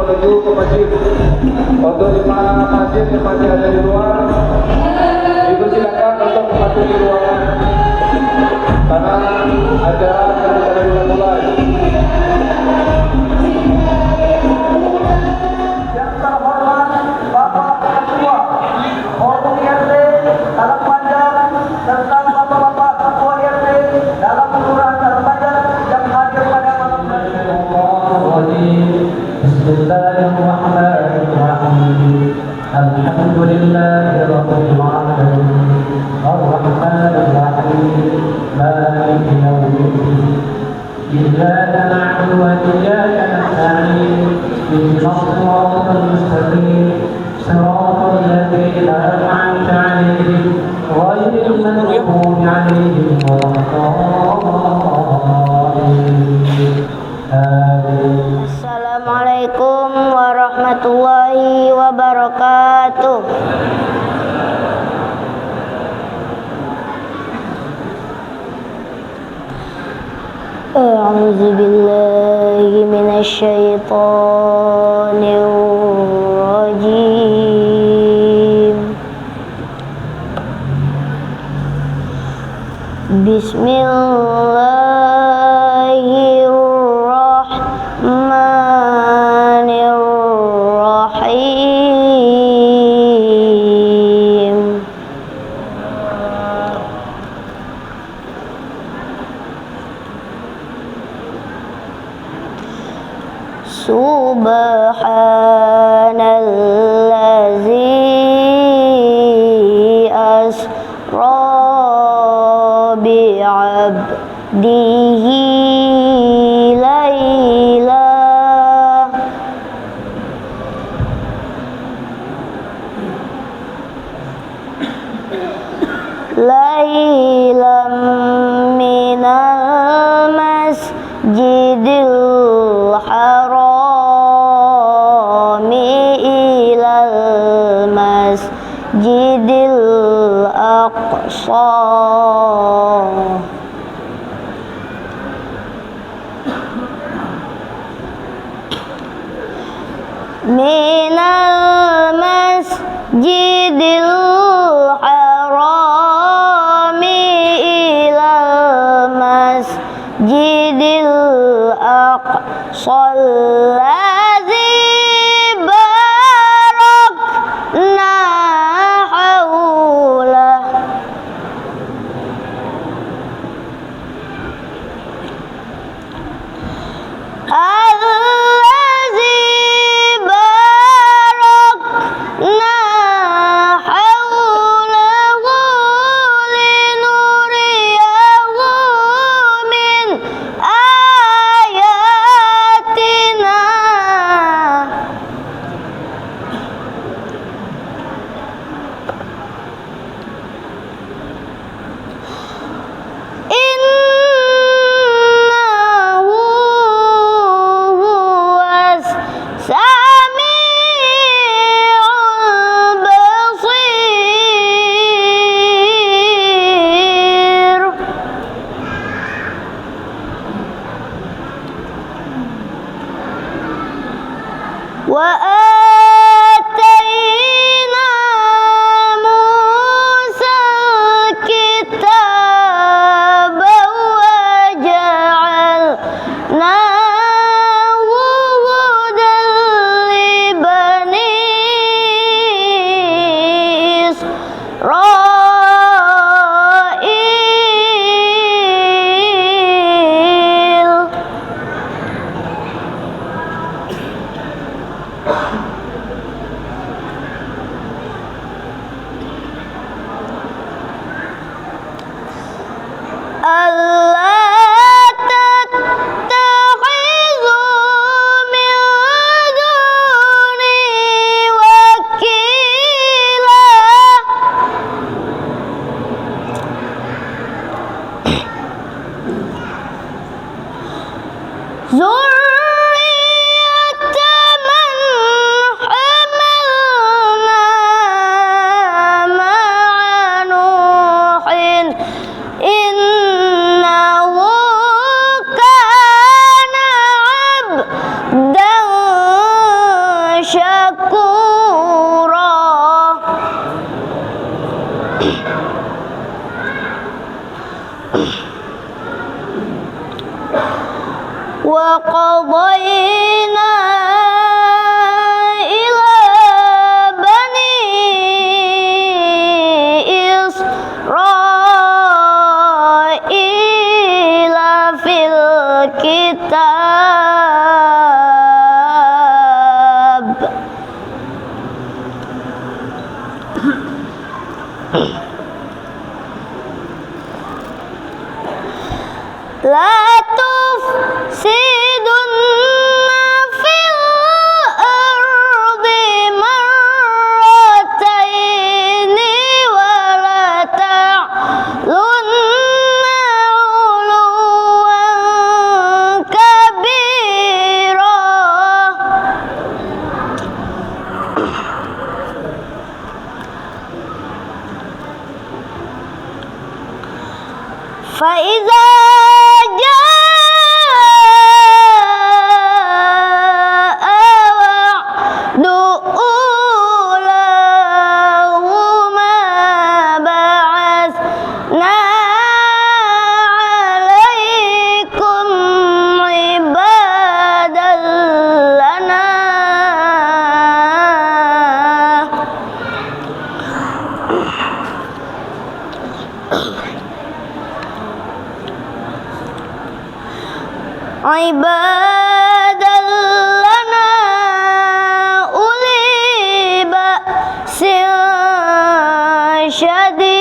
Menuju ke masjid. Untuk di mana masjid yang masih ada di luar, dipersilakan untuk memasuki ruangan karena acara sudah dimulai. Yang terhormat Bapak Ketua Forum RT Dalam Panjang serta Bapak-Bapak Ketua RT dalam Kelurahan Dalam Panjang yang hadir pada malam ini. Bismillahirrahmanirrahim. Alhamdulillahirabbil alamin. Arrahmanir rahim. Maliki yaumiddin. Iyyaka na'budu wa iyyaka nasta'in. Ihdinas siratal mustaqim. Siratal ladzina an'amta 'alaihim ghairil maghdubi 'alaihim waladdallin. Assalamualaikum warahmatullahi wabarakatuh. A'udzu billahi minasy syaithanir rajim. Bismillahirrahmanirrahim. Subhanallazi asra bi'abdihi layla laylam minal masjidil haram minal masjidil harami ilal masjidil aqsal ladzi barakna haulah. Allazi barakna haulahu linuriyahu min ayatina. Innahu huwas sami'ul basir. Wa atayna Musa al-kitaba wa ja'alnahu hudan li bani Israil. Allah tattakhidhu min duni wakila. Zurriyata man hamalna ma'a Nuhin innahu kana 'abdan syakura. Wa qadayna ila bani Israila fil kitab la tufsidunna fil ardi marrataini wa la ta'lunna 'uluwan kabira. Fa iza jaa wa'du ulahuma ba'atsna 'alaikum 'ibadan lana ibadan lana uli ba'sin syadid.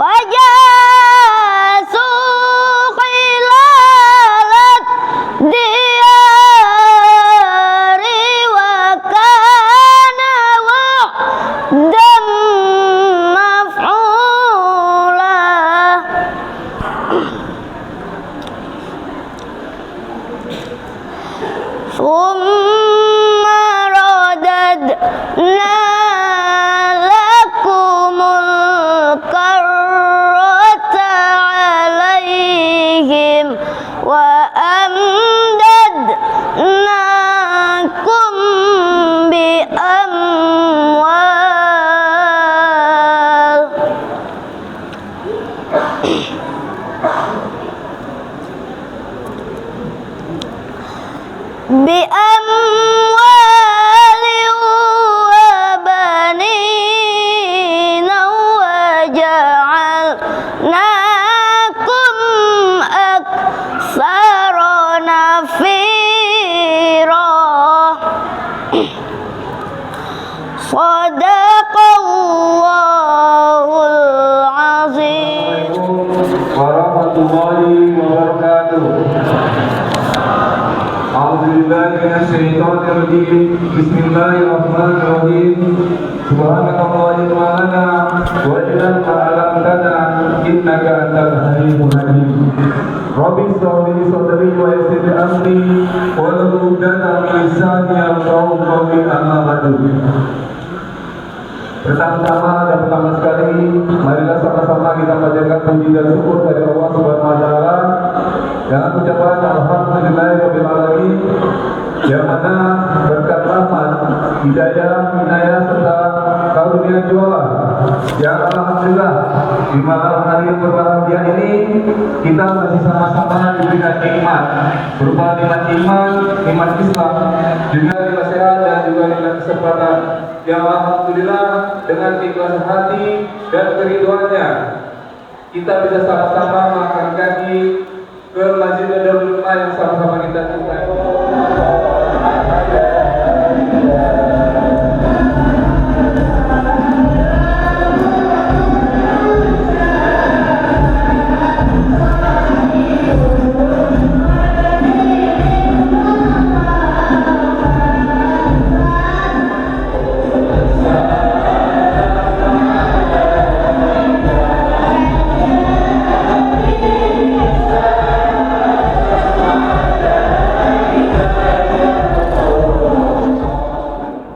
Fajasu khilalat diyari wa kana Sadaqallahul azim. Warahmatullahi wabarakatuh. A'udzubillahi minasyaitonirrajim. Bismillahirrahmanirrahim. Subhanakallahumma lana wa inna ma'alamtana innaka antal halimul halim. Rabbi shrah li sadri wa yassir li amri wa hlul 'uqdatam min lisani yafqahu qawli amma ba'du. Pertama-tama dan pertama sekali, marilah sama-sama kita panjatkan puji dan syukur dari Allah Subhanahu wa taala dengan ucapan alhamdulillahirabbil alamin, yang mana berkat rahmat, hidayah, inayah serta karunia jualan yang alhamdulillah di malam hari yang berbahagia ini kita masih sama-sama diberikan nikmat berupa nikmat iman, nikmat Islam, juga nikmat sehat dan juga nikmat kesempatan yang alhamdulillah dengan keikhlasan hati dan keriduannya kita bisa sama-sama mengangkat kaki ke Masjid Darul Ulumah yang sama-sama kita cintai.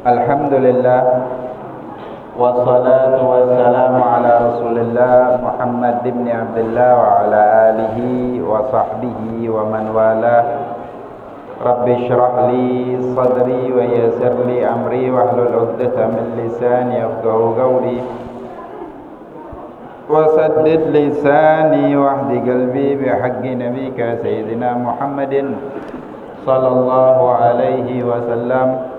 Alhamdulillah wassalatu wassalamu ala Rasulillah Muhammad ibn Abdullah wa ala alihi wa sahbihi wa man wala. Rabbi shrah li sadri wa yassir li amri wa hlul 'uqdatam min lisani yafqahu qawli wa saddid lisani wahdi qalbi bi haqqi nabiyyika sayyidina Muhammadin sallallahu alaihi wasallam.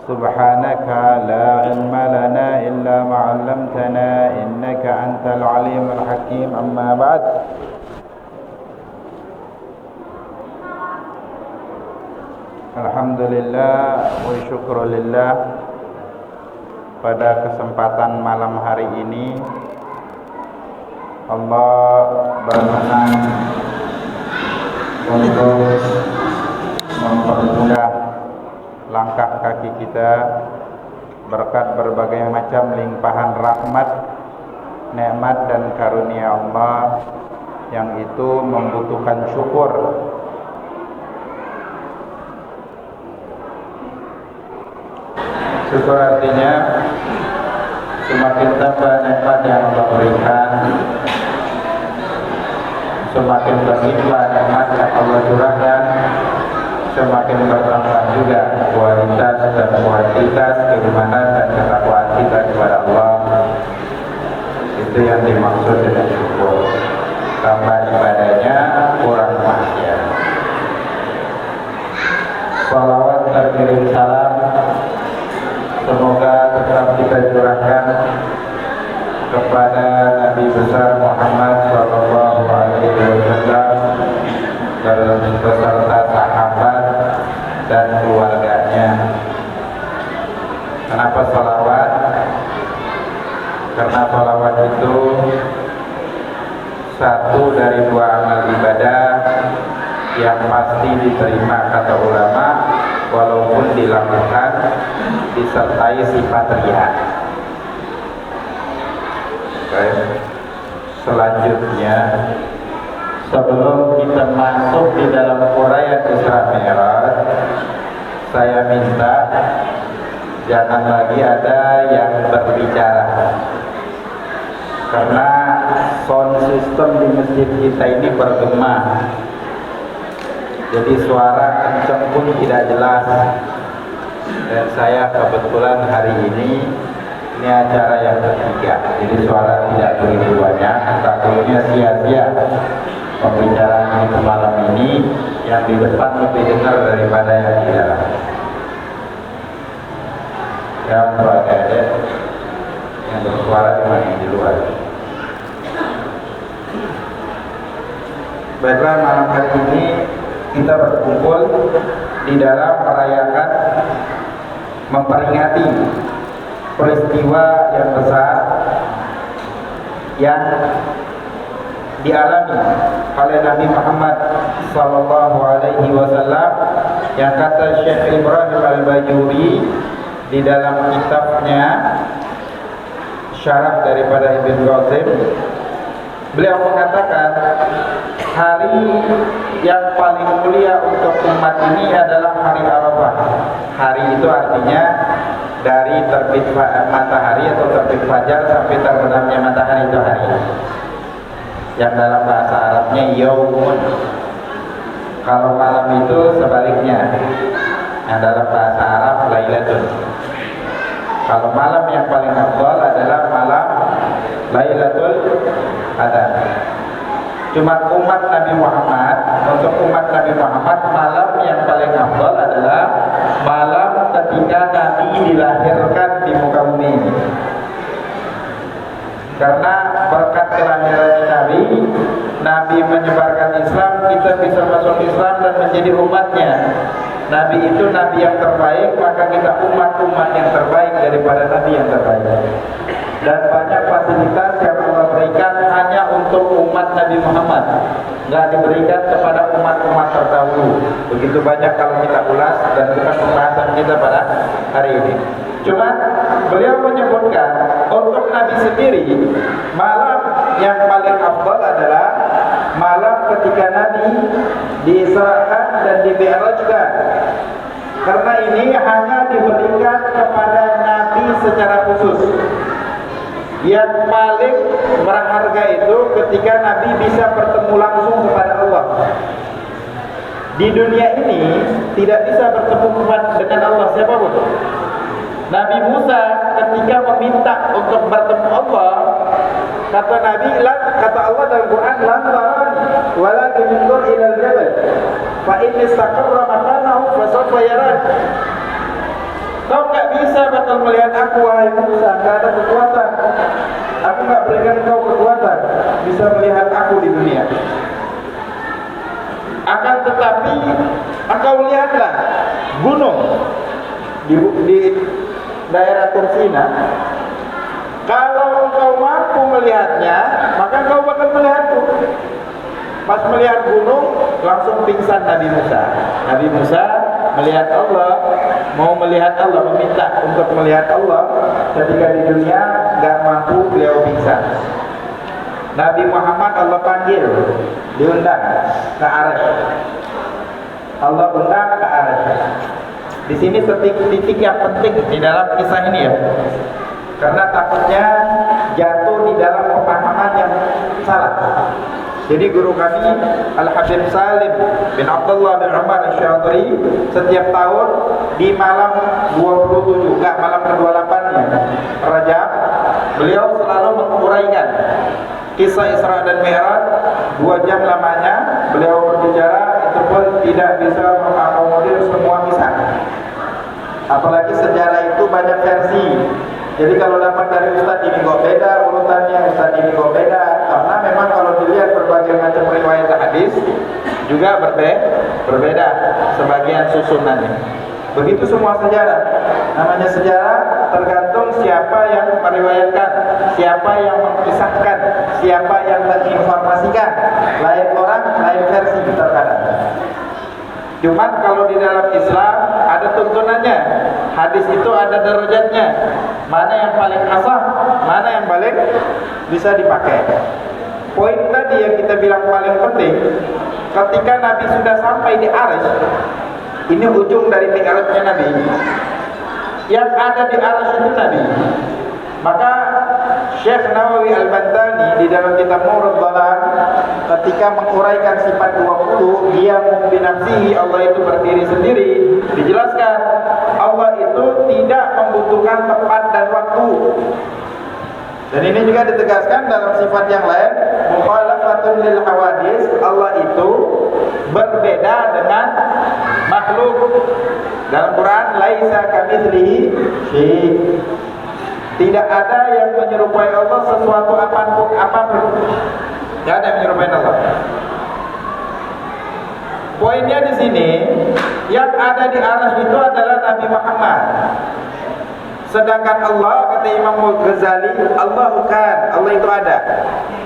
Subhanaka la ilma lana illa ma 'allamtana innaka antal alimul hakim. Amma ba'd. Alhamdulillah wa syukrulillah, pada kesempatan malam hari ini Allah berkenan untuk mempermudah langkah kaki kita berkat berbagai macam limpahan rahmat, nikmat dan karunia Allah yang itu membutuhkan syukur. Syukur artinya semakin tambah nikmat yang Allah berikan, semakin berlimpah nikmat yang Allah curahkan, semakin bertambah juga kualitas dan kuantitas keimanan dan ketakwaan kita kepada Allah. Itu yang dimaksud dengan syukur. Tambah ibadahnya, kurang maksiat. Salawat terkirim salam semoga tetap kita curahkan kepada Nabi besar Muhammad sallallahu alaihi wasallam beserta sahabat dan keluarganya. Kenapa salawat? Karena salawat itu satu dari dua amal ibadah yang pasti diterima kata ulama, walaupun dilakukan disertai sifat riya. Baik. Selanjutnya, sebelum kita masuk di dalam uraian Isra Mi'raj, saya minta jangan lagi ada yang berbicara, karena sound system di masjid kita ini bergema, jadi suara kencang pun tidak jelas. Dan saya kebetulan hari ini acara yang ketiga, jadi suara tidak begitu banyak. Takutnya sia-sia pembicaraan kita malam ini, yang di depan lebih dengar daripada yang di dalam. Yang ada yang bersuara di mana, di luar. Baiklah, malam hari ini kita berkumpul di dalam merayakan memperingati peristiwa yang besar yang dialami oleh Nabi Muhammad sallallahu alaihi wasallam, yang kata Syekh Ibrahim Al-Bajuri di dalam kitabnya syarah daripada Ibn Qasim, beliau mengatakan hari yang paling mulia untuk umat ini adalah hari Arafah. Hari itu artinya dari terbit matahari atau terbit fajar sampai terbenamnya matahari, itu hari. Yang dalam bahasa Arabnya yaumun. Kalau malam itu sebaliknya, yang dalam bahasa Arab lailatun. Kalau malam yang paling afdal adalah malam Lailatul Qadar. Cuma umat Nabi Muhammad, untuk umat Nabi Muhammad malam yang paling afdal adalah malam ketika Nabi dilahirkan di muka bumi ini. Karena berkat kelahiran Nabi menyebarkan Islam, kita bisa masuk Islam dan menjadi umatnya. Nabi itu Nabi yang terbaik, maka kita umat-umat yang terbaik daripada Nabi yang terbaik. Dan banyak fasilitas yang Allah berikan hanya untuk umat Nabi Muhammad, nggak diberikan kepada umat-umat terdahulu. Begitu banyak kalau kita ulas, dan bukan pembahasan kita pada hari ini. Cuma beliau menyebutkan untuk Nabi sendiri, malam yang paling afdal adalah malam ketika Nabi diisrakan dan dimi'rajkan. Karena ini hanya diberikan kepada Nabi secara khusus. Yang paling berharga itu ketika Nabi bisa bertemu langsung kepada Allah. Di dunia ini tidak bisa bertemu dengan Allah siapapun. Nabi Musa ketika meminta untuk bertemu Allah, kata Nabi, kata Allah dalam Quran, "Lan tarani, walakin inzur ila al-jabal, fa in istaqarra makanahu fa sawfa yarani." Kau enggak bisa bakal melihat aku, wahai Musa, enggak ada kekuatan. Aku enggak berikan kau kekuatan bisa melihat aku di dunia. Akan tetapi engkau lihatlah gunung di daerah Tursina. Kalau engkau mampu melihatnya, maka engkau bakal melihatku. Pas melihat gunung, langsung pingsan Nabi Musa. Nabi Musa melihat Allah, mau melihat Allah, meminta untuk melihat Allah. Ketika di dunia enggak mampu, beliau pingsan. Nabi Muhammad Allah panggil, diundang ke Arsy. Allah undang ke Arsy. Di sini titik yang penting di dalam kisah ini ya, karena takutnya jatuh di dalam pemahaman yang salah. Jadi guru kami Al-Habib Salim bin Abdullah bin Umar Asy-Syadhili setiap tahun di malam 27, enggak malam ke-28-nya Rajab, beliau selalu menguraikan kisah Isra dan Mi'raj 2 jam lamanya. Beliau berbicara, itu pun tidak bisa mengakomodir semua kisah. Apalagi sejarah itu banyak versi. Jadi kalau dapat dari Ustadz ini kok beda urutannya, Ustadz ini kok beda. Karena memang kalau dilihat berbagai macam riwayat hadis juga berbeda sebagian susunannya. Begitu semua sejarah. Namanya sejarah tergantung siapa yang meriwayatkan, siapa yang mengisahkan, siapa yang menginformasikan. Lain orang, lain versi terkadang. Cuman kalau di dalam Islam ada tuntunannya. Hadis itu ada derajatnya. Mana yang paling asah, mana yang paling bisa dipakai. Poin tadi yang kita bilang paling penting, ketika Nabi sudah sampai di Arsy, ini ujung dari mi'rajnya Nabi. Yang ada di Arsy itu Nabi. Maka Syekh Nawawi Al-Bantani di dalam kitab Nurul Dhalam ketika menguraikan sifat 20, dia binafsihi, Allah itu berdiri sendiri, dijelaskan Allah itu tidak membutuhkan tempat dan waktu. Dan ini juga ditegaskan dalam sifat yang lain, mukhalafatun lil hawadis, Allah itu berbeda dengan makhluk. Dalam Quran, laisa kamitslihi syai'. Tidak ada yang menyerupai Allah sesuatu apapun. Tidak ada yang menyerupai Allah. Poinnya di sini, yang ada di Arsy itu adalah Nabi Muhammad. Sedangkan Allah, kata Imam Ghazali, Allah bukan, Allah itu ada.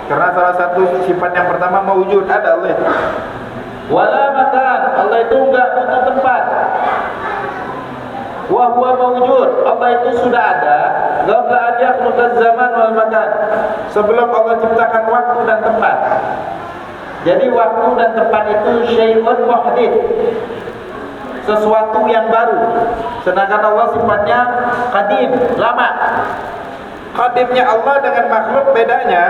Karena salah satu sifat yang pertama mawujud, ada Allah itu. Wala makan, Allah itu enggak butuh tempat. Wa huwa mawujud, Allah itu sudah ada. Qabla an yakhluqaz zaman wal makan, sebelum Allah ciptakan waktu dan tempat. Jadi waktu dan tempat itu syai'un muhdits, sesuatu yang baru. Sedangkan Allah sifatnya qadim, lama. Qadimnya Allah dengan makhluk bedanya,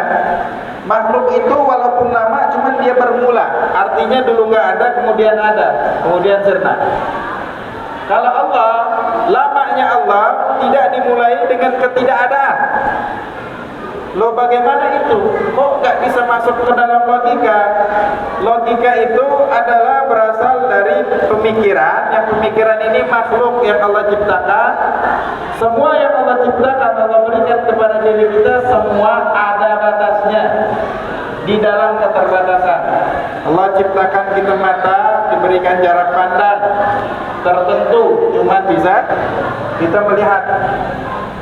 makhluk itu walaupun lama cuman dia bermula. Artinya dulu nggak ada, kemudian ada, kemudian sirna. Kalau Allah, lamanya Allah tidak dimulai dengan ketidakadaan. Loh bagaimana itu? Kok nggak bisa masuk ke dalam logika? Logika itu adalah berasal dari pemikiran. Yang pemikiran ini makhluk yang Allah ciptakan. Semua yang Allah ciptakan, Allah berikan kepada diri kita, semua ada batasnya. Di dalam keterbatasan, Allah ciptakan kita mata, diberikan jarak pandang tertentu, cuma bisa kita melihat.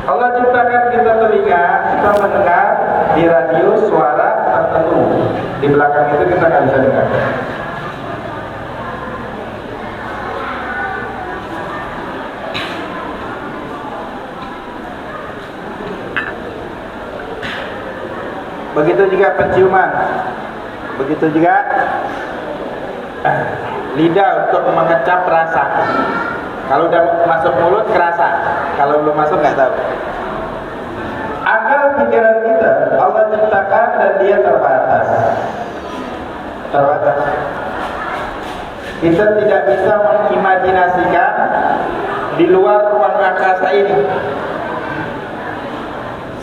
Allah ciptakan kita telinga, kita mendengar di radius suara tertentu. Di belakang itu kita nggak bisa dengar. Begitu juga penciuman, begitu juga lidah untuk mengecap rasa. Kalau udah masuk mulut kerasa, kalau belum masuk nggak tahu. Akal pikiran kita Allah ciptakan dan dia terbatas. Kita tidak bisa mengimajinasikan di luar ruang angkasa ini.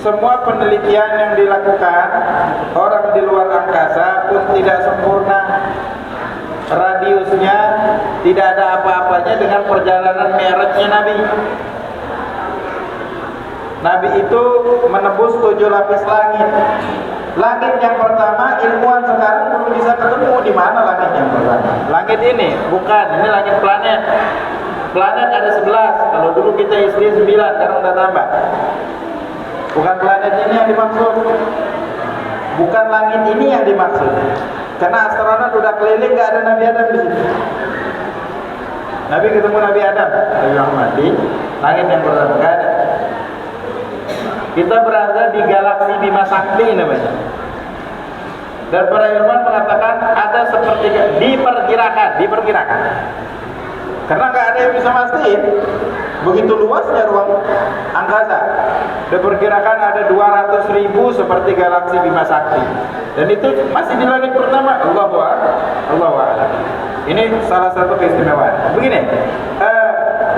Semua penelitian yang dilakukan orang di luar angkasa pun tidak sempurna. Radiusnya tidak ada apa-apanya dengan perjalanan Mi'rajnya Nabi. Nabi itu menembus 7 lapis langit. Langit yang pertama, ilmuwan sekarang belum bisa ketemu di mana langit yang pertama. Langit ini bukan, ini langit planet. Planet ada 11. Kalau dulu kita isi 9, sekarang udah tambah. Bukan planet ini yang dimaksud. Bukan langit ini yang dimaksud. Karena astronot udah keliling, gak ada Nabi Adam di situ. Nabi ketemu Nabi Adam, Nabi Muhammad di langit yang pertama, gak ada. Kita berada di galaksi Bima Sakti namanya. Dan para ilmuwan mengatakan ada seperti diperkirakan. Karena nggak ada yang bisa mastiin. Begitu luasnya ruang angkasa. Diperkirakan ada 200.000 seperti galaksi Bima Sakti. Dan itu masih di langit pertama. Allahu a'lam. Ini salah satu keistimewaan. Begini,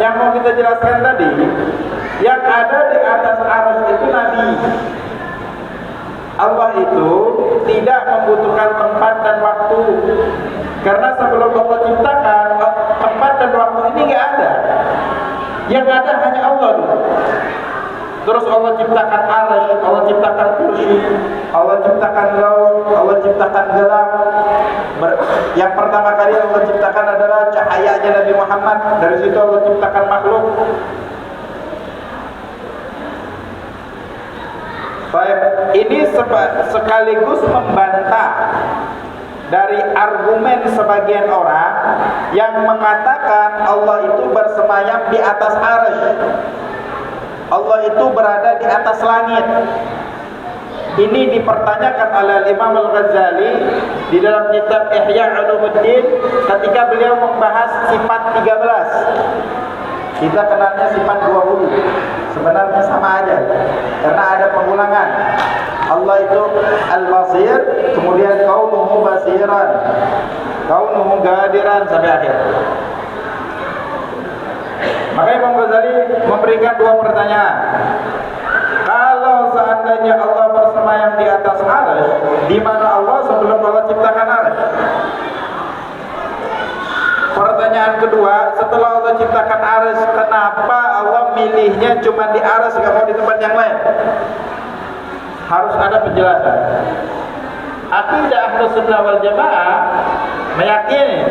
yang mau kita jelaskan tadi, yang ada di atas arsy itu Nabi. Allah itu tidak membutuhkan tempat dan waktu. Karena sebelum Allah ciptakan, tempat dan waktu ini nggak ada. Yang ada hanya Allah dulu. Terus Allah ciptakan arsy, Allah ciptakan kursi, Allah ciptakan laut, Allah ciptakan gelap. Yang pertama kali Allah ciptakan adalah cahayanya Nabi Muhammad. Dari situ Allah ciptakan makhluk. Baik, ini sekaligus membantah dari argumen sebagian orang yang mengatakan Allah itu bersemayam di atas arsy. Allah itu berada di atas langit. Ini dipertanyakan oleh Imam Al-Ghazali di dalam kitab Ihya Ulumuddin ketika beliau membahas sifat 13. Kita kenalnya sifat 20. Sebenarnya sama aja, karena ada pengulangan. Allah itu Al-Basir, kemudian kaunuhu basiran, kaunuhu gadiran sampai akhir. Maka Imam Ghazali memberikan 2 pertanyaan. Kalau seandainya Allah bersemayam di atas arsy, di mana Allah sebelum Allah ciptakan arsy? Pertanyaan kedua, setelah Allah ciptakan arsy, kenapa Allah milihnya cuma di arsy, gak mau di tempat yang lain? Harus ada penjelasan. Akidah Ahlus Sunnah wal Jamaah meyakini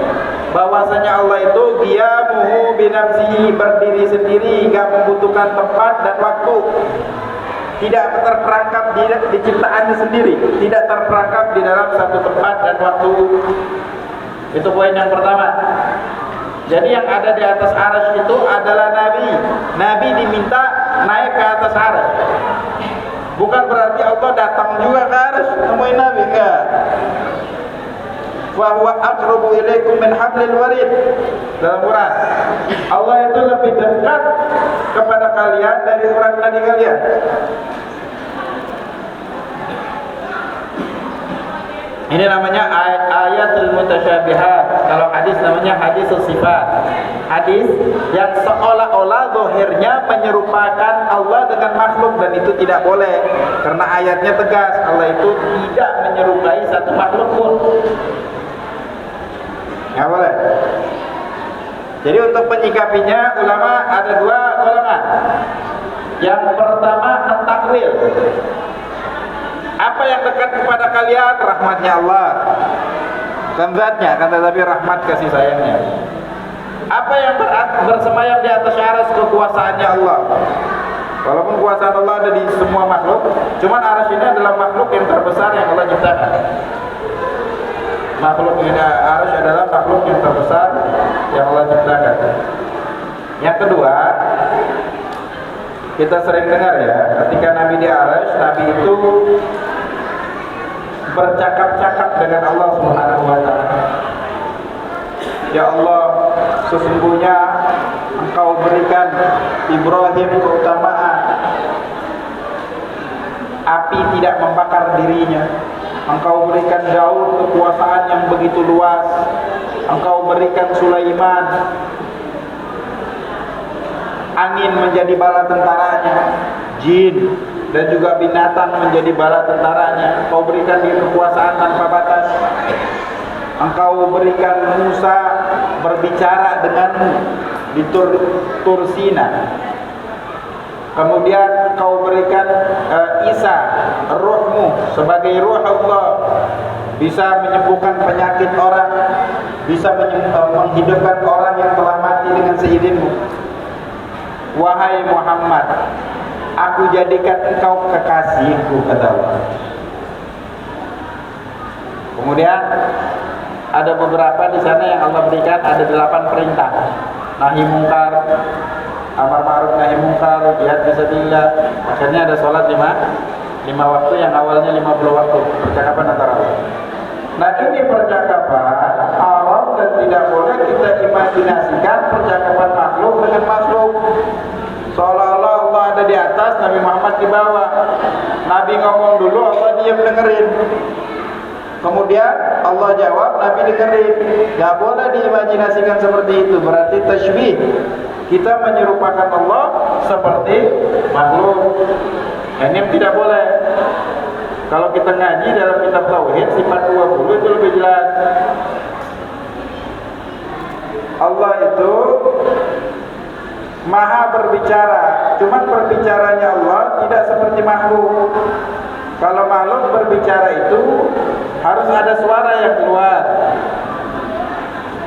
bahwasanya Allah itu qiyamuhu binafsihi, berdiri sendiri, enggak membutuhkan tempat dan waktu. Tidak terperangkap di ciptaannya sendiri, tidak terperangkap di dalam satu tempat dan waktu. Itu poin yang pertama. Jadi yang ada di atas arsy itu adalah Nabi. Nabi diminta naik ke atas arsy. Bukan berarti Allah datang juga ke arsy nemuin Nabi, enggak. Wa huwa aqrabu ilaikum min hablil warid. Dalam Quran, Allah itu lebih dekat kepada kalian dari urat nadi kalian. Ini namanya ayatul mutasyabihat. Kalau hadis namanya hadis sifat. Hadis yang seolah-olah zahirnya menyerupakan Allah dengan makhluk, dan itu tidak boleh karena ayatnya tegas, Allah itu tidak menyerupai satu makhluk pun. Nggak boleh. Jadi untuk menyikapinya ulama ada dua golongan. Yang pertama mentakwil. Apa yang dekat kepada kalian? Rahmatnya Allah, kan zatnya, kan, tetapi rahmat kasih sayangnya. Apa yang bersemayam di atas arsy? Kekuasaannya Allah. Walaupun kekuasaan Allah ada di semua makhluk, cuman arsy ini adalah makhluk yang terbesar yang Allah ciptakan. Makhluk ini, arsy adalah makhluk yang terbesar yang Allah ciptakan. Yang kedua, kita sering dengar ya, ketika Nabi di arsy, Nabi itu bercakap-cakap dengan Allah Subhanahu wa taala. Ya Allah, sesungguhnya Engkau berikan Ibrahim keutamaan. Api tidak membakar dirinya. Engkau berikan Daud kekuasaan yang begitu luas. Engkau berikan Sulaiman angin menjadi bala tentaranya, jin dan juga binatang menjadi bala tentaranya. Engkau berikan dia kekuasaan tanpa batas. Engkau berikan Musa berbicara denganmu di Tursina. Kemudian Engkau berikan Isa, ruhmu sebagai ruh Allah, bisa menyembuhkan penyakit orang, bisa menghidupkan orang yang telah mati dengan seizinmu. Wahai Muhammad, aku jadikan engkau kekasihku, kata Allah. Kemudian ada beberapa di sana yang Allah berikan, ada 8 perintah. Nahi mungkar, amar ma'ruf nahi mungkar, jihad fisabilillah. Akhirnya ada sholat 5 waktu yang awalnya 50 waktu. Percakapan antara Allah. Nah, ini percakapan awam dan tidak boleh kita imajinasikan percakapan makhluk dengan makhluk. Seolah-olah Allah ada di atas, Nabi Muhammad di bawah. Nabi ngomong dulu, Allah diam dengerin. Kemudian Allah jawab, Nabi dengerin. Gak boleh diimajinasikan seperti itu. Berarti tasybih. Kita menyerupakan Allah seperti makhluk. Ini tidak boleh. Kalau kita ngaji dalam kitab Tauhid sifat 20 itu lebih jelas. Allah itu maha berbicara, cuman berbicaranya Allah tidak seperti makhluk. Kalau makhluk berbicara itu harus ada suara yang keluar,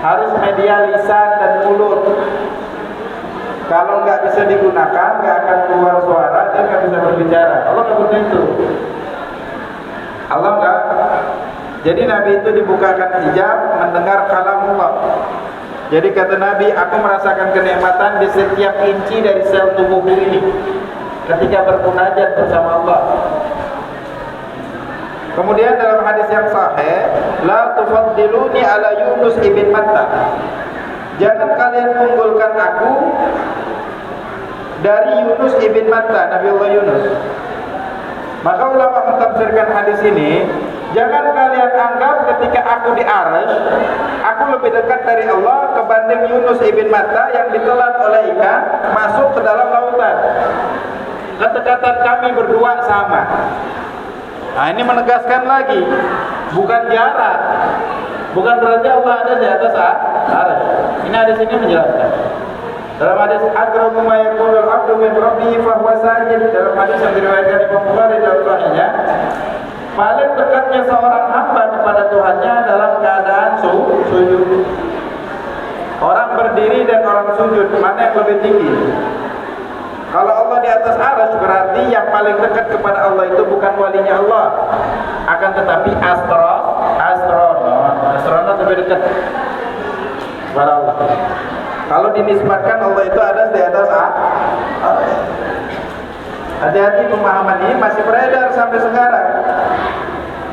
harus media lisan dan mulut. Kalau nggak bisa digunakan, nggak akan keluar suara, dia nggak bisa berbicara. Allah nggak punya itu. Allah enggak. Jadi Nabi itu dibukakan hijab mendengar kalamullah. Jadi kata Nabi, aku merasakan kenikmatan di setiap inci dari sel tubuhku ini ketika bermunajat bersama Allah. Kemudian dalam hadis yang sahih, la tufaddiluni ala Yunus ibn Matta. Jangan kalian unggulkan aku dari Yunus ibn Matta, Nabi Allah Yunus. Maka ulama mentafsirkan hadis ini, jangan kalian anggap ketika aku di arsy, aku lebih dekat dari Allah kebanding Yunus ibn Matta yang ditelan oleh ikan masuk ke dalam lautan. Kedekatan kami berdua sama. Nah, ini menegaskan lagi, bukan jarak, bukan berarti Allah ada di atas arsy. Ini hadis ini menjelaskan. Dalam hadis akramu ma yaqulul abdu min rabbihi fa huwa sajid, dalam hadis yang diriwayatkan Imam Bukhari dalam sahihnya, paling dekatnya seorang hamba kepada Tuhannya dalam keadaan sujud. Orang berdiri dan orang sujud, mana yang lebih tinggi? Kalau Allah di atas arsy, berarti yang paling dekat kepada Allah itu bukan walinya Allah, akan tetapi astronot lebih dekat kepada Allah. Kalau dinisbatkan Allah itu ada di atas arsy. Hati-hati, pemahaman ini masih beredar sampai sekarang.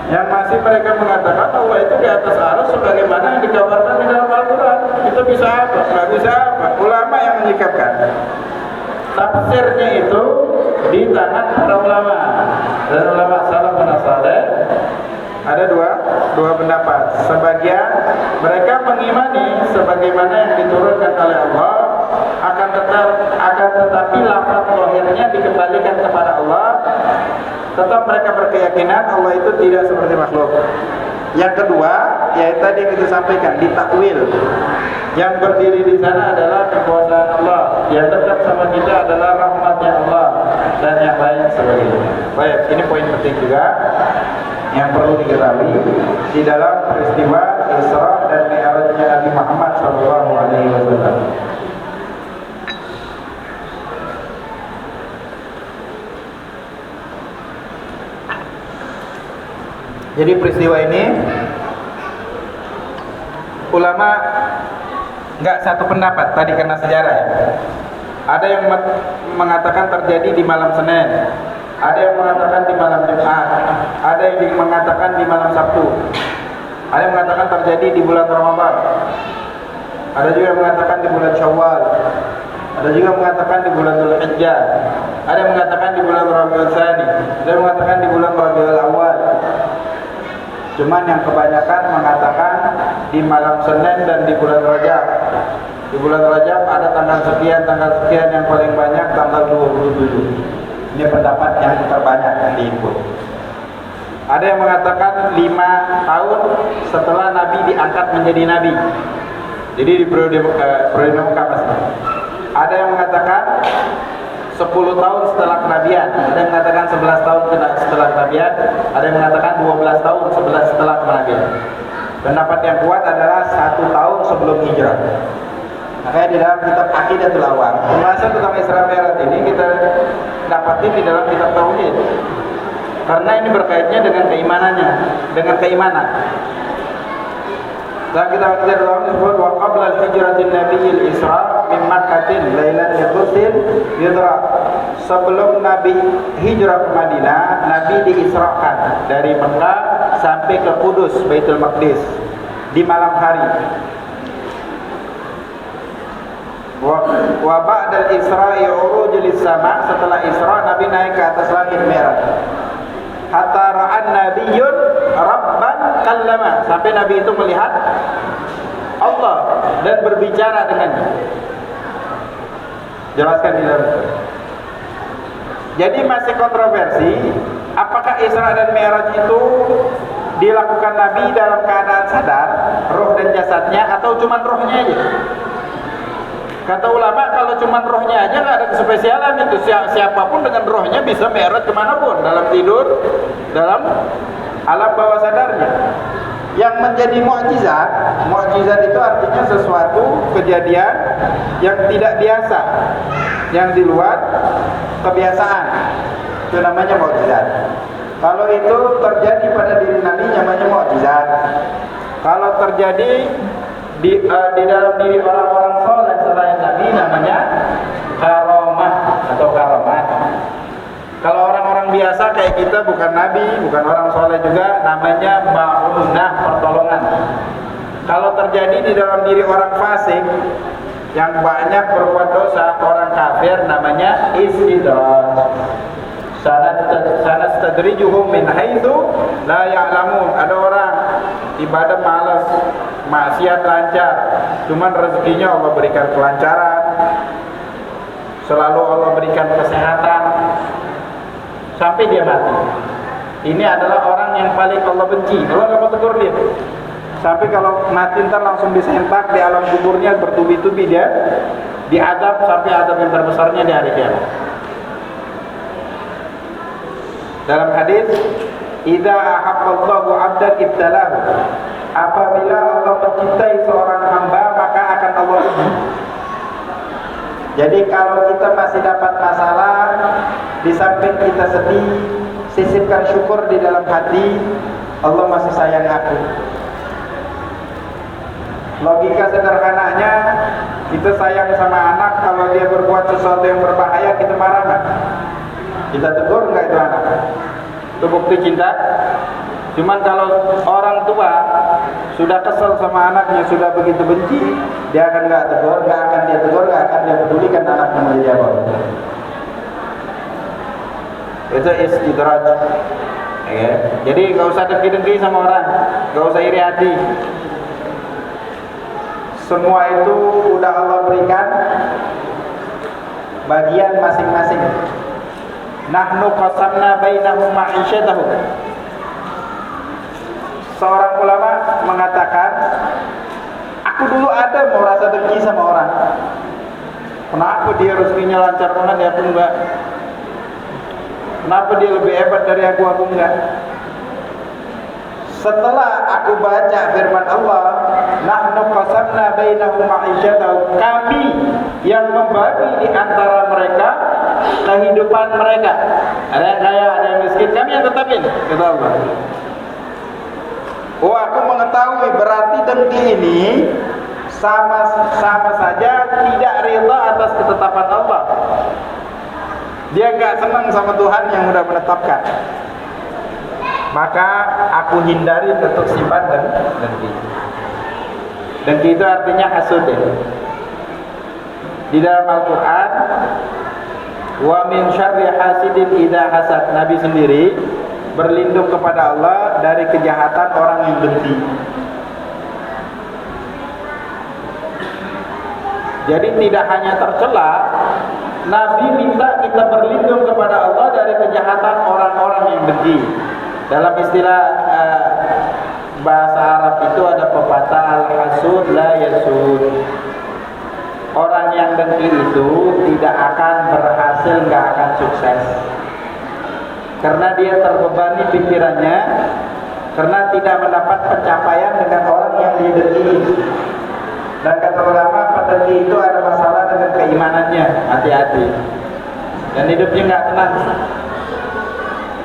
Yang masih mereka mengatakan Allah itu di atas arsy sebagaimana yang dikabarkan di dalam Al-Quran. Itu bisa apa? Nggak bisa apa? Ulama yang menyikapkan. Tafsirnya itu di tangan para ulama. Dan ulama salaf dan saleh ada dua pendapat. Sebagian mereka mengimani sebagaimana yang diturunkan oleh Allah, akan tetapi lafaz zahirnya dikembalikan kepada Allah. Tetap mereka berkeyakinan Allah itu tidak seperti makhluk. Yang kedua, yaitu tadi yang kita sampaikan, ditakwil. Yang berdiri di sana adalah kekuasaan Allah, yang dekat sama kita adalah rahmatnya Allah, dan yang lain sebagainya. Baik, ini poin penting juga yang perlu diketahui di dalam peristiwa Isra dan Mi'rajnya Nabi Muhammad SAW. Jadi peristiwa ini ulama nggak satu pendapat tadi karena sejarah ya. Ada yang mengatakan terjadi di malam Senin, ada yang mengatakan di malam Jumat, ada yang mengatakan di malam Sabtu, ada yang mengatakan terjadi di bulan Ramadan, ada juga yang mengatakan di bulan Syawal, ada juga yang mengatakan di bulan Dzulhijjah, ada yang mengatakan di bulan Rabiul Tsani, ada yang mengatakan di bulan Rabiul Awal. Cuman yang kebanyakan mengatakan di malam Senin dan di bulan Rajab. Di bulan Rajab ada tanggal sekian yang paling banyak tanggal 27. Ini pendapat yang terbanyak yang diikut. Ada yang mengatakan 5 tahun setelah Nabi diangkat menjadi Nabi. Jadi di periode Mekah masih. Ada yang mengatakan 10 tahun setelah kenabian, ada yang mengatakan 11 tahun setelah kenabian, ada yang mengatakan 12 tahun setelah kenabian. Pendapat yang kuat adalah 1 tahun sebelum hijrah. Makanya di dalam kitab Aqidatul Awam, pembahasan tentang Isra Mi'raj ini kita dapati di dalam kitab Tauhid. Karena ini berkaitnya dengan keimanan. Dan kita dalam disebut wa qabla al-hijratin nabiyil Isra min Makkatin lailan liqusil yudra. Sebelum Nabi hijrah ke Madinah, Nabi diisrakan dari Mekah sampai ke Kudus, Baitul Maqdis di malam hari. Wa ba'dal Isra'i urujul sama, setelah Isra Nabi naik ke atas langit merah. Hatta ra'an nabiyyun rabban kallama, sampai Nabi itu melihat Allah dan berbicara dengannya. Jelaskan di dalam. Jadi masih kontroversi apakah Isra dan Mi'raj itu dilakukan Nabi dalam keadaan sadar, roh dan jasadnya, atau cuma rohnya aja. Kata ulama kalau cuma rohnya aja nggak ada kespesialan itu. Siapapun dengan rohnya bisa Mi'raj kemanapun, dalam tidur, dalam alam bawah sadarnya. Yang menjadi mukjizat itu artinya sesuatu kejadian yang tidak biasa, yang di luar kebiasaan. Itu namanya mukjizat. Kalau itu terjadi pada diri Nabi namanya mukjizat. Kalau terjadi di dalam diri orang-orang soleh selain Nabi namanya karomah atau karomat. Kalau orang-orang biasa kayak kita, bukan Nabi, bukan orang soleh juga, namanya ma'unah, pertolongan. Kalau terjadi di dalam diri orang fasik yang banyak berbuat dosa, orang kafir, namanya istidraj. Sanastadrijuhum min haitsu la ya'lamun. Ada orang ibadah malas, maksiat lancar, cuman rezekinya Allah berikan kelancaran, selalu Allah berikan kesehatan sampai dia mati. Ini adalah orang yang paling Allah benci. Allah nggak mau tegur dia. Sampai kalau mati ntar langsung disentak di alam kuburnya, bertubi-tubi dia diadab sampai adab yang terbesarnya di hari kiamat. Dalam hadis, "Idza ahabballahu 'abdan ibtalahu." Apabila Allah mencintai seorang hamba, maka akan Allah uji. Jadi kalau kita masih dapat masalah, di samping kita sedih, sisipkan syukur di dalam hati, Allah masih sayang aku. Logika sederhananya, kita sayang sama anak, kalau dia berbuat sesuatu yang berbahaya, kita marah nggak? Kita tegur nggak itu anak? Itu bukti cinta. Cuman kalau orang tua sudah kesel sama anaknya, sudah begitu benci, dia akan nggak tegur, nggak akan dia tegur, nggak akan dia pedulikan anaknya menjadi apa. Itu istidraj. Ya. Jadi nggak usah dengki-dengki sama orang, nggak usah iri hati. Semua itu udah Allah berikan bagian masing-masing. Nahnu qasamna bainahum ma'isyatahum. Seorang ulama mengatakan, aku dulu ada mau rasa dengki sama orang. Kenapa dia rezekinya lancar banget, ya aku enggak? Kenapa dia lebih hebat dari aku enggak? Setelah aku baca firman Allah, nahnu qasamna bainahum ma'isyatahum, kami yang membagi di antara mereka kehidupan mereka. Ada yang kaya, ada yang miskin, kami yang tetapin, kata Allah. Oh, aku mengetahui berarti dengki ini sama saja tidak rela atas ketetapan Allah. Dia enggak senang sama Tuhan yang sudah menetapkan. Maka aku hindari untuk sifat dan dengki. Dengki itu artinya hasud ya. Di dalam Al-Quran, wa min syarri hasidin idza hasad, Nabi sendiri berlindung kepada Allah dari kejahatan orang yang dengki. Jadi tidak hanya tercela, Nabi minta kita berlindung kepada Allah dari kejahatan orang-orang yang dengki. Dalam istilah bahasa Arab itu ada pepatah al-hasud la yasud. Orang yang dengki itu tidak akan berhasil, nggak akan sukses. Karena dia terbebani pikirannya, karena tidak mendapat pencapaian dengan orang yang dia dengki. Dan kata ulama, pendengki itu ada masalah dengan keimanannya, hati-hati. Dan hidupnya nggak tenang.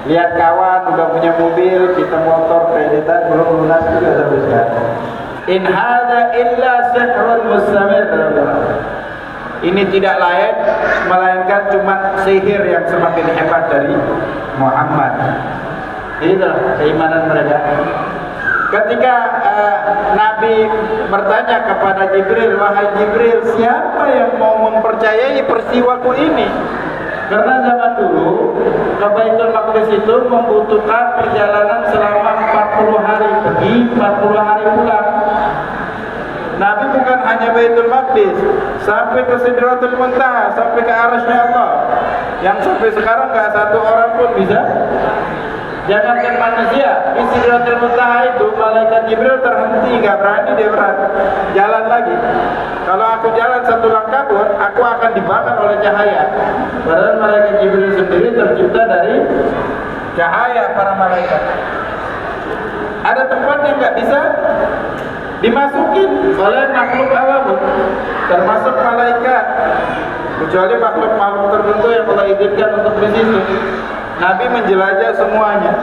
Lihat kawan udah punya mobil, kita motor kreditan belum lunas juga sampai sekarang. In hadza illa sihrun mustamir. Ini tidak lain melainkan cuma sihir yang semakin hebat dari Muhammad. Itulah keimanan mereka. Ketika Nabi bertanya kepada Jibril, wahai Jibril, siapa yang mau mempercayai peristiwaku ini? Karena zaman dulu ke Baitul Maqdis itu membutuhkan perjalanan selama 40 hari pergi, 40 hari pulang. Nabi bukan hanya Baitul Maqdis, sampai ke Sidratul Muntaha, sampai ke Arasy-Nya Allah, yang sampai sekarang nggak satu orang pun bisa. Jangankan manusia, di Sidratul Muntaha itu malaikat Jibril terhenti, nggak berani dia jalan lagi. Kalau aku jalan satu langkah pun, aku akan dibakar oleh cahaya. Padahal malaikat Jibril sendiri tercipta dari cahaya para malaikat. Ada tempat yang nggak bisa dimasukin oleh makhluk awam, termasuk malaikat, kecuali makhluk-makhluk tertentu yang Allah izinkan untuk di situ. Nabi menjelajah semuanya,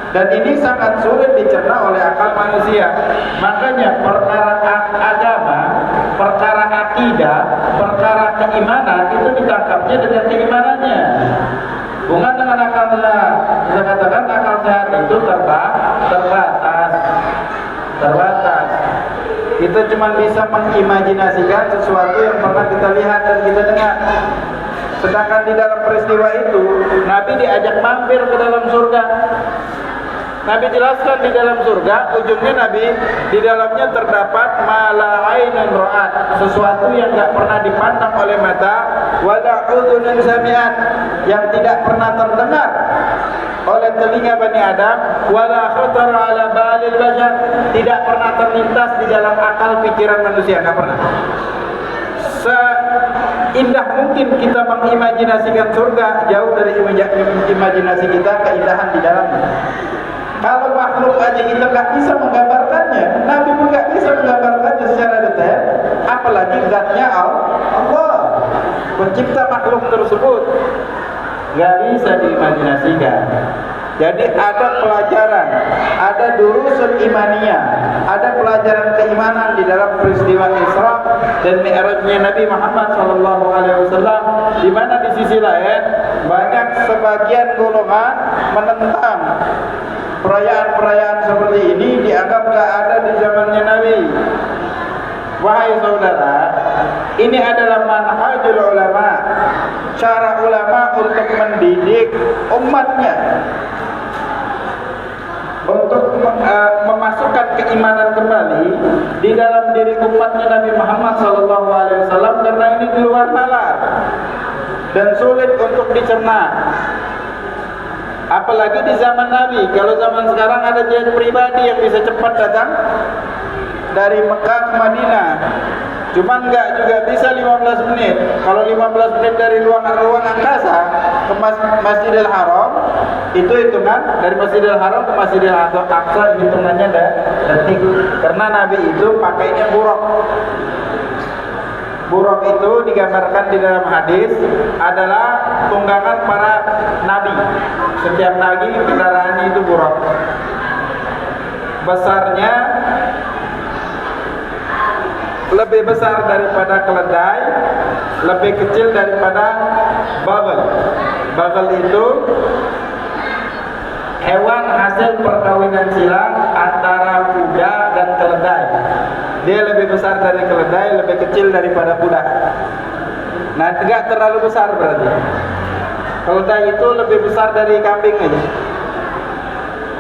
dan ini sangat sulit dicerna oleh akal manusia. Makanya perkara agama, perkara akidah, perkara keimanan itu ditangkapnya dengan keimanannya, bukan dengan akal sehat. Kita katakan akal sehat itu terbatas. Kita cuma bisa mengimajinasikan sesuatu yang pernah kita lihat dan kita dengar. Sedangkan di dalam peristiwa itu, Nabi diajak mampir ke dalam surga. Nabi jelaskan di dalam surga, ujungnya Nabi di dalamnya terdapat mala ainun ra'at, sesuatu yang tidak pernah dipandang oleh mata, wala udhunun sami'at, yang tidak pernah terdengar oleh telinga Bani Adam, wala khatar ala balil bashar, tidak pernah terlintas di dalam akal pikiran manusia, nggak pernah. Seindah mungkin kita mengimajinasikan surga, jauh dari imajinasi kita keindahan di dalamnya. Kalau makhluk aja kita nggak bisa menggambarkannya, Nabi pun nggak bisa menggambarkannya secara detail, apalagi zatnya Allah, pencipta makhluk tersebut, nggak bisa diimajinasikan. Jadi ada pelajaran, ada durusul imaniyah, ada pelajaran keimanan di dalam peristiwa Isra dan Mi'rajnya Nabi Muhammad SAW, di mana di sisi lain banyak sebagian golongan menentang perayaan-perayaan seperti ini, dianggap gak ada di zamannya Nabi. Wahai saudara, ini adalah manhajul ulama, cara ulama untuk mendidik umatnya, untuk memasukkan keimanan kembali di dalam diri umatnya Nabi Muhammad SAW, karena ini di luar nalar dan sulit untuk dicerna. Apalagi di zaman Nabi. Kalau zaman sekarang ada jet pribadi yang bisa cepat datang dari Mekah ke Madinah, cuman enggak juga bisa 15 menit. Kalau 15 menit dari ruang angkasa ke Masjidil Haram, itu hitungan dari Masjidil Haram ke Masjidil Aqsa, hitungannya detik. Karena Nabi itu pakainya buraq. Buraq itu digambarkan di dalam hadis adalah tunggangan para nabi. Setiap nabi kendaraannya itu buraq. Besarnya lebih besar daripada keledai, lebih kecil daripada bagal. Bagal itu hewan hasil perkawinan silang antara kuda dan keledai. Dia lebih besar dari keledai, lebih kecil daripada kuda. Nah, tidak terlalu besar berarti. Keledai itu lebih besar dari kambing aja.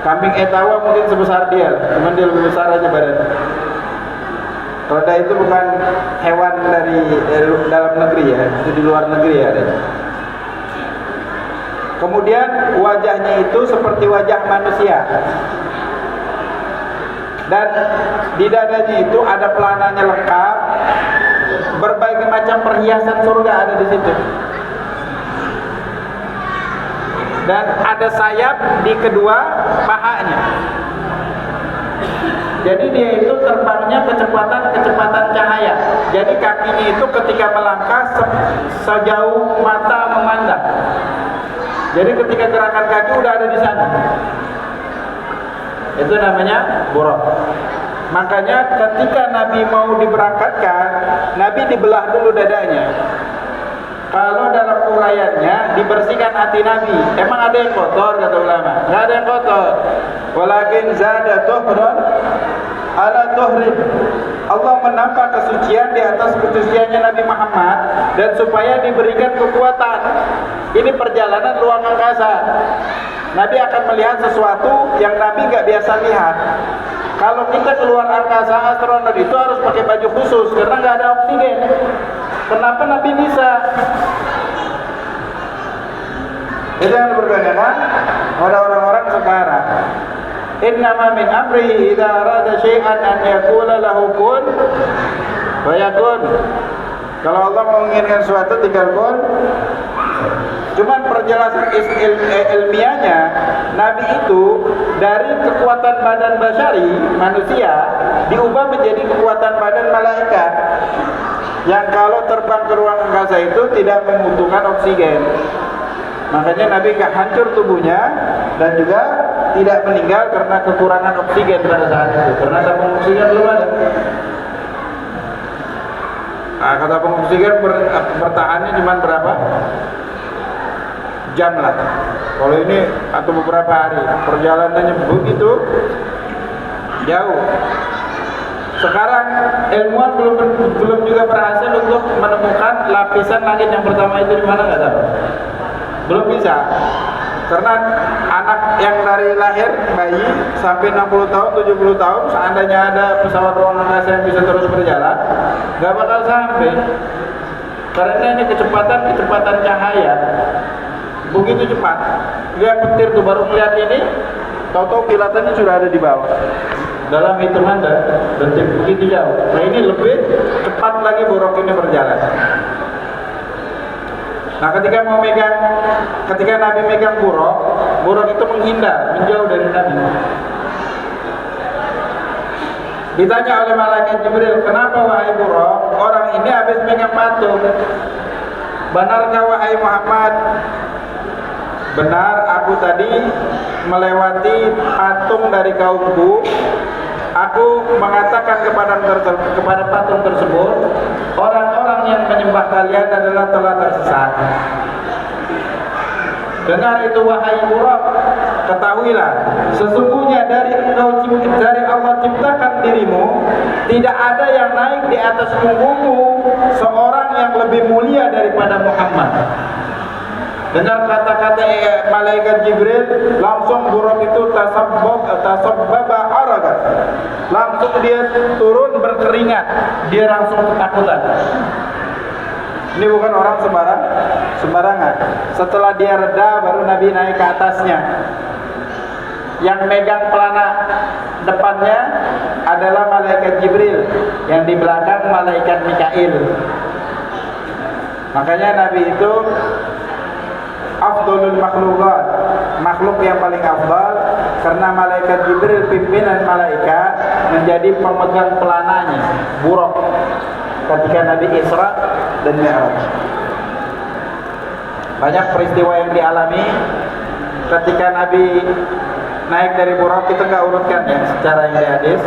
Kambing etawa mungkin sebesar dia, cuman dia lebih besar aja badannya. Keledai itu bukan hewan dari dalam negeri ya, itu di luar negeri ya adanya. Kemudian wajahnya itu seperti wajah manusia. Dan di dadanya itu ada pelananya lengkap, berbagai macam perhiasan surga ada di situ. Dan ada sayap di kedua pahanya. Jadi dia itu terbangnya kecepatan cahaya. Jadi kakinya itu ketika melangkah sejauh mata memandang. Jadi ketika gerakan kaki udah ada di sana. Itu namanya buraq. Makanya ketika Nabi mau diberangkatkan, Nabi dibelah dulu dadanya. Kalau dalam uraiannya dibersihkan hati Nabi. Emang ada yang kotor kata ulama? Nggak ada yang kotor. Walakin zada tuhran ala tuhrin. Allah menambah kesucian di atas kesuciannya Nabi Muhammad, dan supaya diberikan kekuatan. Ini perjalanan ruang angkasa. Nabi akan melihat sesuatu yang Nabi nggak biasa lihat. Kalau kita keluar angkasa, astronot itu harus pakai baju khusus karena nggak ada oksigen. Kenapa Nabi bisa? Itu yang dipertanyakan oleh orang-orang sekarang. Innama min amrihi idza arada syai'an an yaqula lahu kun fayakun. Kalau Allah menginginkan sesuatu tinggal kun. Cuman perjelasan ilmiahnya, Nabi itu dari kekuatan badan basyari manusia diubah menjadi kekuatan badan malaikat, yang kalau terbang ke ruang angkasa itu tidak membutuhkan oksigen. Makanya Nabi gak hancur tubuhnya dan juga tidak meninggal karena kekurangan oksigen pada saat itu, karena tabung oksigen belum ada. Nah, kata tabung oksigen bertahannya cuma berapa jam lah. Kalau ini atau beberapa hari, perjalanannya begitu jauh. Sekarang ilmuwan belum juga berhasil untuk menemukan lapisan langit yang pertama itu di mana, nggak tahu. Belum bisa. Karena anak yang dari lahir bayi sampai 60 tahun, 70 tahun, seandainya ada pesawat ruang angkasa yang bisa terus berjalan, nggak bakal sampai. Karena ini kecepatan cahaya begitu cepat. Dia petir tuh baru melihat ini, tahu-tahu kilatannya sudah ada di bawah. Dalam hitungan detik begitu jauh. Nah, ini lebih cepat lagi buraq ini berjalan. Nah, ketika Nabi megang buruk itu menghindar, menjauh dari Nabi. Ditanya oleh malaikat Jibril, kenapa wahai buruk? Orang ini habis megang patung. Benarkah wahai Muhammad? Benar, aku tadi melewati patung dari kaumku. Aku mengatakan kepada patung tersebut, orang-orang yang menyembah kalian adalah telah tersesat. Dengar itu wahai buruk, ketahuilah sesungguhnya dari Allah ciptakan dirimu, tidak ada yang naik di atas punggungmu seorang yang lebih mulia daripada Muhammad. Dengar kata-kata malaikat Jibril, langsung buruk itu tasabbaba aragat. Langsung dia turun berkeringat, dia langsung ketakutan. Ini bukan orang sembarangan. Setelah dia reda, baru Nabi naik ke atasnya. Yang megang pelana depannya adalah malaikat Jibril, yang di belakang malaikat Mikail. Makanya Nabi itu afdalul makhlukat, makhluk yang paling afdal, karena malaikat Jibril pimpinan malaikat menjadi pemegang pelananya, buruk, ketika Nabi Isra dan Mi'raj. Banyak peristiwa yang dialami ketika Nabi naik dari buruk. Kita nggak urutkan ya secara yang di hadis.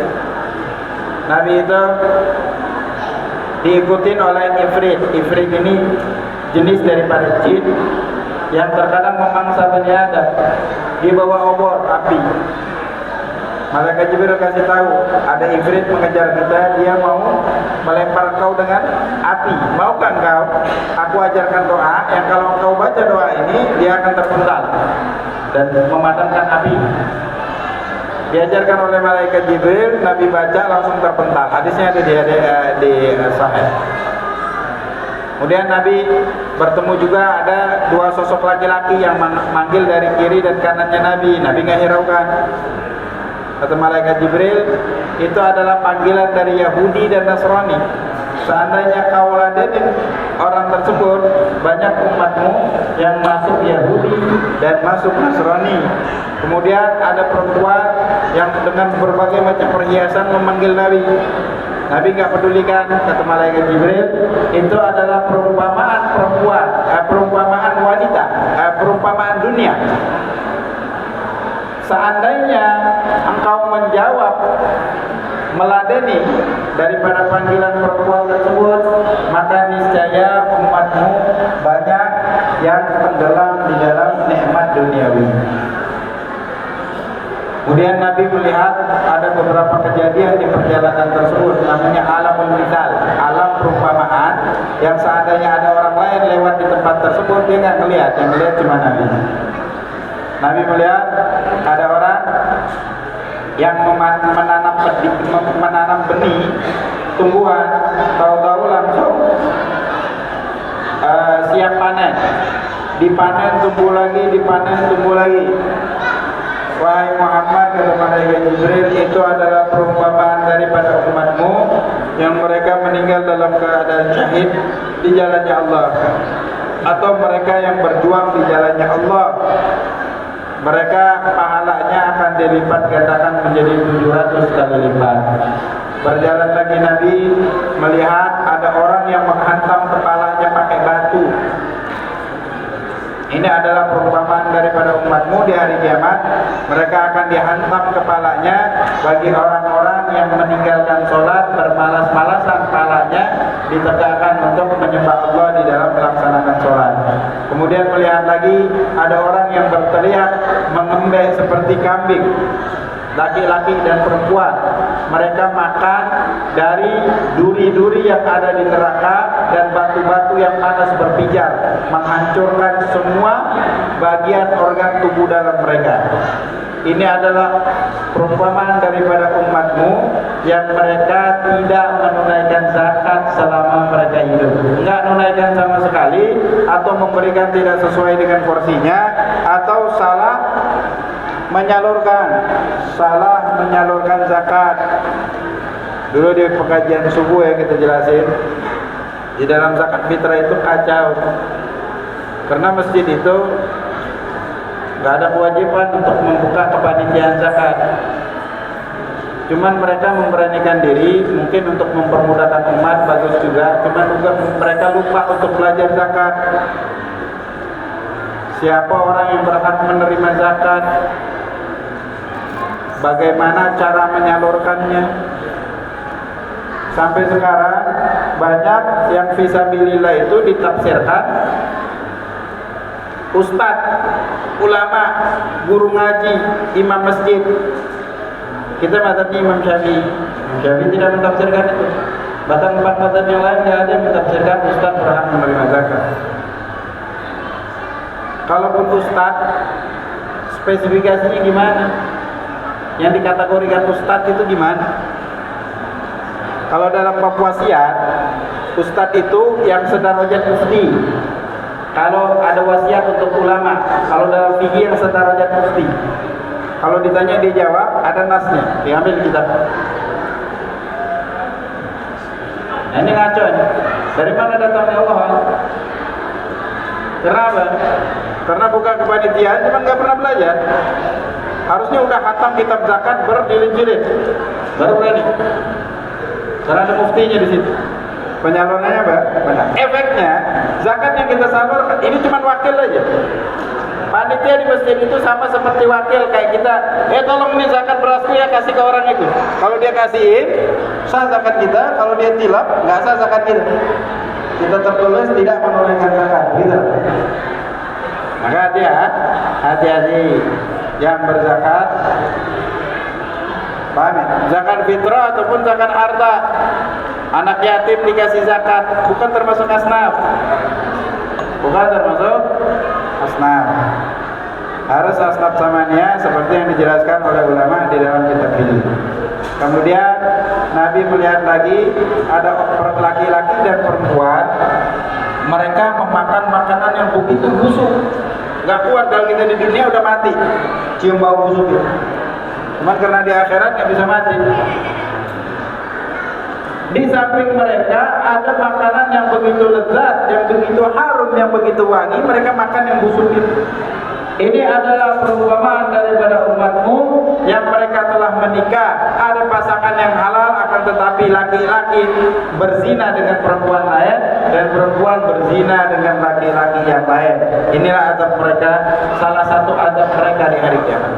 Nabi itu diikutin oleh ifrit. Ifrit ini jenis daripada jin yang terkadang memangsa Bani Adam di bawah obor api. Malaikat Jibril kasih tahu, ada ifrit mengejar kita, dia mau melempar kau dengan api. Maukah engkau? Aku ajarkan doa yang kalau engkau baca doa ini, dia akan terpental dan memadamkan api. Diajarkan oleh malaikat Jibril, Nabi baca langsung terpental. Hadisnya ada di Sahih. Kemudian Nabi bertemu juga ada dua sosok laki-laki yang manggil dari kiri dan kanannya Nabi. Nabi nggak hiraukan. Kata malaikat Jibril, itu adalah panggilan dari Yahudi dan Nasrani. Seandainya kau ladenin orang tersebut, banyak umatmu yang masuk Yahudi dan masuk Nasrani. Kemudian ada perempuan yang dengan berbagai macam perhiasan memanggil Nabi. Nabi nggak pedulikan, kata malaikat Jibril, itu adalah perumpamaan perempuan, perumpamaan wanita, perumpamaan dunia. Seandainya engkau menjawab meladeni daripada panggilan perempuan tersebut, maka niscaya umatmu banyak yang tenggelam di dalam nikmat duniawi. Kemudian Nabi melihat ada beberapa kejadian di perjalanan tersebut, namanya alamul misal, alam perumpamaan, yang seandainya ada orang lain lewat di tempat tersebut, dia nggak ngelihat, yang ngelihat cuma Nabi. Nabi melihat ada orang yang menanam benih tumbuhan, tahu-tahu langsung siap panen, dipanen tumbuh lagi, dipanen tumbuh lagi. Wahai Muhammad, kata malaikat Jibril, itu adalah perumpamaan daripada umatmu yang mereka meninggal dalam keadaan syahid di jalannya Allah, atau mereka yang berjuang di jalannya Allah. Mereka pahalanya akan dilipat gandakan menjadi 700 kali lipat. Berjalan lagi Nabi melihat ada orang yang menghantam kepalanya pakai batu. Ini adalah perumpamaan daripada umatmu di hari kiamat. Mereka akan dihantam kepalanya bagi orang-orang yang meninggalkan sholat, bermalas-malasan kepalanya ditegakkan untuk menyembah Allah di dalam melaksanakan sholat. Kemudian melihat lagi ada orang yang berteriak mengembek seperti kambing, laki-laki dan perempuan. Mereka makan dari duri-duri yang ada di neraka dan batu-batu yang panas berpijar, menghancurkan semua bagian organ tubuh dalam mereka. Ini adalah perumpamaan daripada umatmu yang mereka tidak menunaikan zakat selama mereka hidup. Enggak menunaikan sama sekali, atau memberikan tidak sesuai dengan porsinya, atau salah menyalurkan zakat. Dulu di pengajian subuh ya kita jelasin, di dalam zakat fitrah itu kacau. Karena masjid itu nggak ada kewajiban untuk membuka kepanitiaan zakat. Cuman mereka memberanikan diri, mungkin untuk mempermudahkan umat, bagus juga. Cuman juga mereka lupa untuk belajar zakat. Siapa orang yang berhak menerima zakat? Bagaimana cara menyalurkannya? Sampai sekarang banyak yang fisabilillah itu ditafsirkan ustadz, ulama, guru ngaji, imam masjid. Kita mazhabnya Imam Syafi'i. Imam Syafi'i tidak mentafsirkan itu. Bahkan 4 mazhab yang lain tidak ada yang mentafsirkan ustadz berhak menerima zakat. Kalaupun ustadz, spesifikasinya gimana? Yang dikategorikan ustadz itu gimana? Kalau dalam bab wasiat, ustadz itu yang sedarajat mufti. Kalau ada wasiat untuk ulama, kalau dalam fikih yang sedarajat mufti. Kalau ditanya dia jawab, ada nasnya, diambil di kitab. Nah, ini ngaco ini. Dari mana datangnya Allah? Kenapa? Karena buka kepanitiaan cuma nggak pernah belajar. Harusnya udah hatam kitab zakat berjilid-jilid, baru berani. Karena ada muftinya di situ. Penyalurannya benar. Efeknya zakat yang kita salur ini cuma wakil aja. Panitia di masjid itu sama seperti wakil kayak kita. Tolong nih zakat berasku ya, kasih ke orang itu. Kalau dia kasihin, sah zakat kita. Kalau dia tilap, nggak sah zakat kita. Kita tertulis tidak menunaikan zakat, gitu. Maka dia hati-hati yang berzakat. Paham ya? Zakat fitrah ataupun zakat harta. Anak yatim dikasih zakat, bukan termasuk asnaf. Bukan termasuk asnaf. Harus asnaf samania seperti yang dijelaskan oleh ulama di dalam kitab ini. Kemudian Nabi melihat lagi ada laki-laki dan perempuan, mereka memakan makanan yang begitu busuk. Gak kuat kalau kita di dunia udah mati cium bau busuk itu. Cuman karena di akhirat gak bisa mati. Di samping mereka ada makanan yang begitu lezat, yang begitu harum, yang begitu wangi, mereka makan yang busuk itu. Ini adalah perumpamaan daripada umatmu yang mereka telah menikah. Ada pasangan yang halal, akan tetapi laki-laki berzina dengan perempuan lain dan perempuan berzina dengan laki-laki yang lain. Inilah azab mereka, salah satu azab mereka di hari kiamat.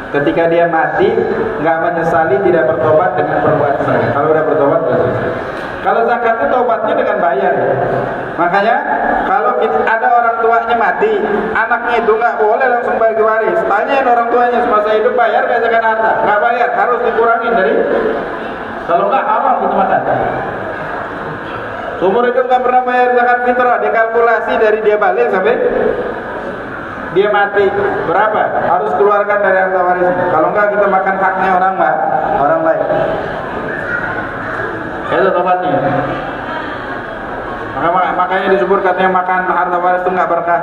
Ketika dia mati, nggak menyesali tidak bertobat dengan perbuatan mereka. Kalau udah bertobat, selesai. Kalau zakat itu tobatnya dengan bayar. Makanya kalau ada orang tuanya mati, anaknya itu nggak boleh langsung bagi waris. Tanyain orang tuanya semasa hidup bayar nggak zakat harta? Nggak bayar, harus dikurangin dari. Kalau nggak haram itu makan. Seumur hidup nggak pernah bayar zakat fitrah, dikalkulasi dari dia balik sampai dia mati berapa harus keluarkan dari harta waris. Kalau enggak kita makan haknya orang lain. Itu tobatnya. Makanya disebut katanya makan harta waris itu enggak berkah.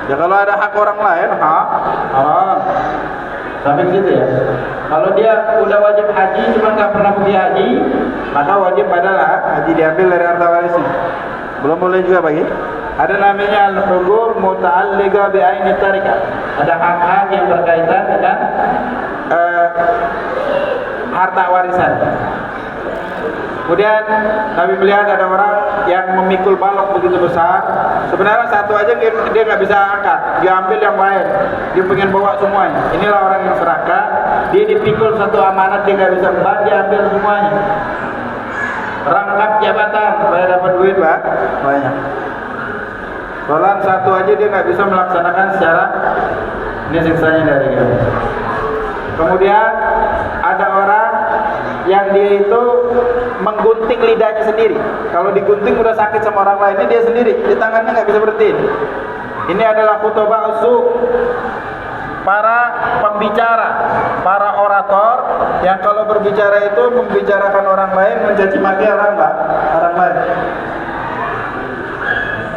Ya kalau ada hak orang lain, haram. Sampai situ ya. Kalau dia udah wajib haji cuma nggak pernah pergi haji, maka wajib adalah haji diambil dari harta warisnya. Belum boleh juga bagi. Ada namanya al-huquq muta'alliqah bi aini tarikah. Ada hak-hak yang berkaitan dengan harta warisan. Kemudian Nabi melihat ada orang yang memikul balok begitu besar. Sebenarnya satu aja dia nggak bisa angkat, dia ambil yang lain. Dia pengen bawa semuanya. Inilah orang yang serakah. Dia dipikul satu amanat, dia nggak bisa embat, dia ambil semuanya. Rangkap jabatan supaya dapat duit banyak. Sholat satu aja dia nggak bisa melaksanakan secara, ini siksanya dari dia. Kemudian ada orang yang dia itu menggunting lidahnya sendiri. Kalau digunting udah sakit sama orang lain, ini dia sendiri, di tangannya nggak bisa berhenti. Ini adalah khutbah usu, para pembicara, para orator yang kalau berbicara itu membicarakan orang lain, mencaci maki orang lain.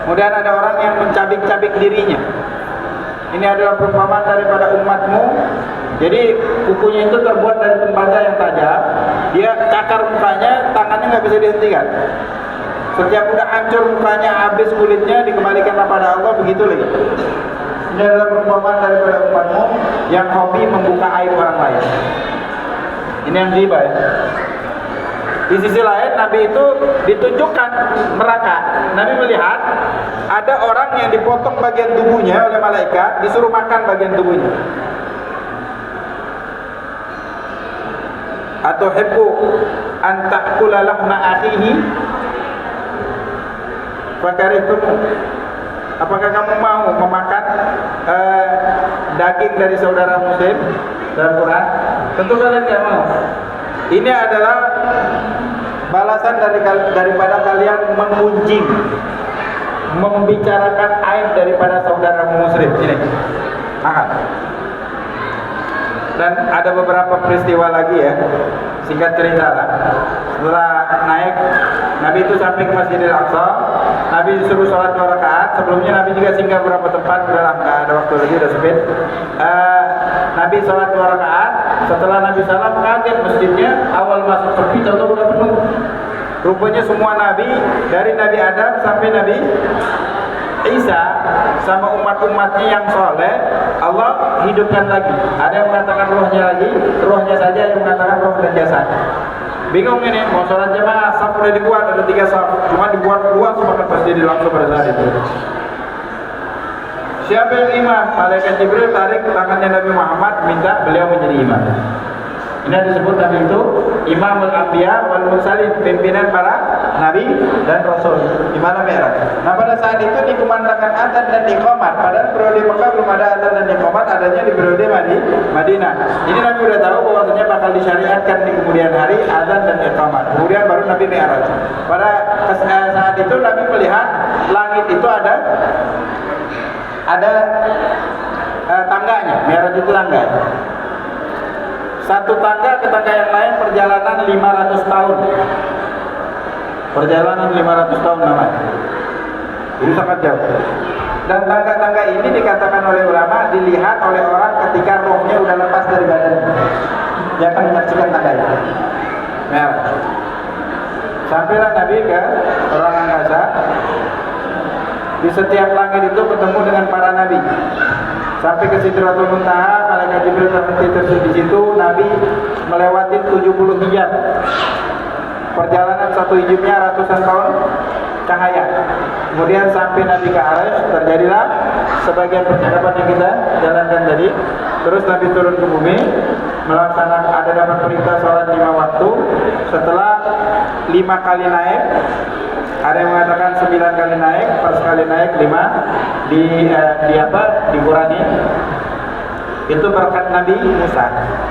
Kemudian ada orang yang mencabik-cabik dirinya. Ini adalah perumpamaan daripada umatmu. Jadi kukunya itu terbuat dari tembaga yang tajam. Dia cakar mukanya, tangannya nggak bisa dihentikan. Setiap udah hancur mukanya, habis kulitnya, dikembalikan kepada Allah, begitu lagi. Ini adalah perumpamaan daripada umatmu yang hobi membuka aib orang lain. Ini yang ghibah ya. Di sisi lain Nabi itu ditunjukkan neraka. Nabi melihat ada orang yang dipotong bagian tubuhnya oleh malaikat, disuruh makan bagian tubuhnya. Atau hibbu an ta'kula lahma akhihi fakarihtum. Apakah kamu mau memakan daging dari saudara muslim dalam Quran? Tentu kalian tidak mau. Ini adalah balasan daripada kalian mengunjing, membicarakan aib daripada saudara muslim. Ini akan. Dan ada beberapa peristiwa lagi ya. Singkat cerita lah. Setelah naik, Nabi itu sampai ke Masjidil Aqsa. Nabi disuruh sholat 2 rakaat. Sebelumnya Nabi juga singgah beberapa tempat. Udah ada waktu lagi, udah sempit. Nabi sholat 2 rakaat. Setelah Nabi salam, kaget masjidnya. Awal masuk sepi, contoh udah penuh. Rupanya semua Nabi, dari Nabi Adam sampai Nabi Isa sama umat-umatnya yang soleh, Allah hidupkan lagi. Ada yang mengatakan rohnya lagi, rohnya saja, yang mengatakan roh dan jasad. Bingung ini, mau sholat jamaah, saf udah dibuat, ada 3 saf, cuma dibuat 2 sepakat pasti langsung pada saat itu. Siapa yang imam? Malaikat Jibril tarik tangannya Nabi Muhammad, minta beliau menjadi imam. Ini disebut Nabi itu Imamul Anbiya wal Mursalin, pimpinan para Nabi dan Rasul di malam Mi'raj. Nah pada saat itu dikumandangkan adzan dan iqamat. Padahal periode Mekah belum ada adzan dan iqamat, adanya di periode Madinah. Ini Nabi sudah tahu bahwasanya bakal disyariatkan di kemudian hari adzan dan iqamat. Kemudian baru Nabi Mi'raj. Pada saat itu Nabi melihat langit itu ada tangganya. Mi'raj itu tangga. Satu tangga ke tangga yang lain perjalanan 500 tahun. Perjalanan 500 tahun namanya. Jadi sangat jauh. Dan tangga-tangga ini dikatakan oleh ulama dilihat oleh orang ketika rohnya udah lepas dari badan. Dia akan menyaksikan tangga itu. Merah. Sampailah Nabi ke orang angkasa. Di setiap langit itu ketemu dengan para nabi. Sampai ke Sidratul Muntaha, malaikat Jibril berhenti di situ. Nabi melewati 70 hijab. Perjalanan satu hijabnya ratusan tahun cahaya. Kemudian sampai Nabi ke Arasy, terjadilah sebagian percakapan yang kita jalankan tadi. Terus Nabi turun ke bumi, melaksanakan ada dapat perintah sholat 5 waktu. Setelah 5 kali naik, ada yang mengatakan 9 kali naik, per sekali naik 5 dikurangi. Itu berkat Nabi Musa.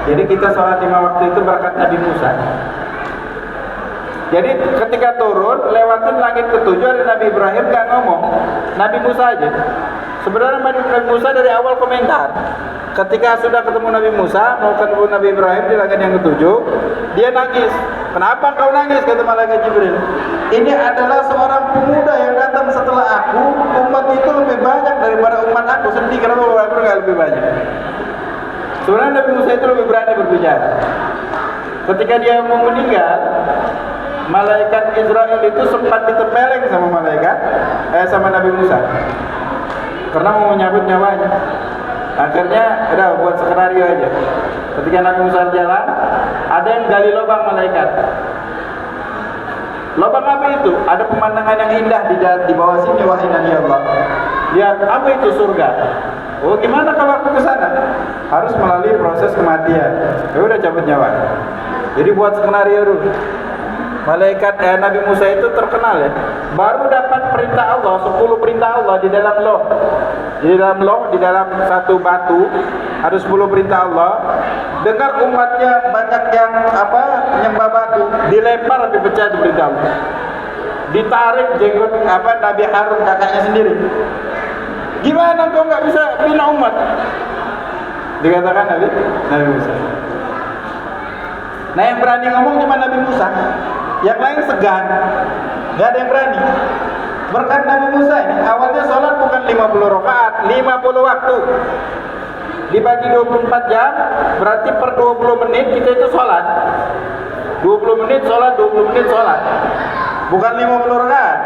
Jadi kita sholat 5 waktu itu berkat Nabi Musa. Jadi ketika turun lewatin langit ketujuh, ada Nabi Ibrahim gak ngomong, Nabi Musa aja. Sebenarnya Nabi Musa dari awal komentar. Ketika sudah ketemu Nabi Musa, mau ketemu Nabi Ibrahim di langit yang ketujuh, dia nangis. Kenapa kau nangis? Kata malaikat Jibril. Ini adalah seorang pemuda yang datang setelah aku. Umat itu lebih banyak daripada umat aku. Sedih kenapa aku nggak lebih banyak? Sebenarnya Nabi Musa itu lebih berani berbicara. Ketika dia mau meninggal, malaikat Israel itu sempat ditempeleng sama sama Nabi Musa karena mau menyambut nyawanya. Akhirnya udah buat skenario aja. Ketika Nabi Musa jalan, ada yang gali lubang malaikat. Lubang apa itu? Ada pemandangan yang indah di bawah sini, wahai Nabi Allah. Lihat apa itu surga. Oh gimana kalau aku ke sana? Harus melalui proses kematian. Ya udah cabut nyawa. Jadi buat skenario dulu. Malaikat Nabi Musa itu terkenal ya. Baru dapat perintah Allah, 10 perintah Allah di dalam loh. Di dalam satu batu ada 10 perintah Allah. Dengar umatnya banyak yang nyembah batu, dilempar dipecah di perintah Allah. Ditarik jenggot Nabi Harun kakaknya sendiri. Gimana kau nggak bisa bina umat? Dikatakan Nabi Musa. Nah yang berani ngomong cuma Nabi Musa. Yang lain segan, nggak ada yang berani. Berkat Nabi Musa ini, awalnya sholat bukan 50 rakaat, 50 waktu. Dibagi 24 jam, berarti per 20 menit kita itu sholat. 20 menit sholat, 20 menit sholat. Bukan 50 rakaat,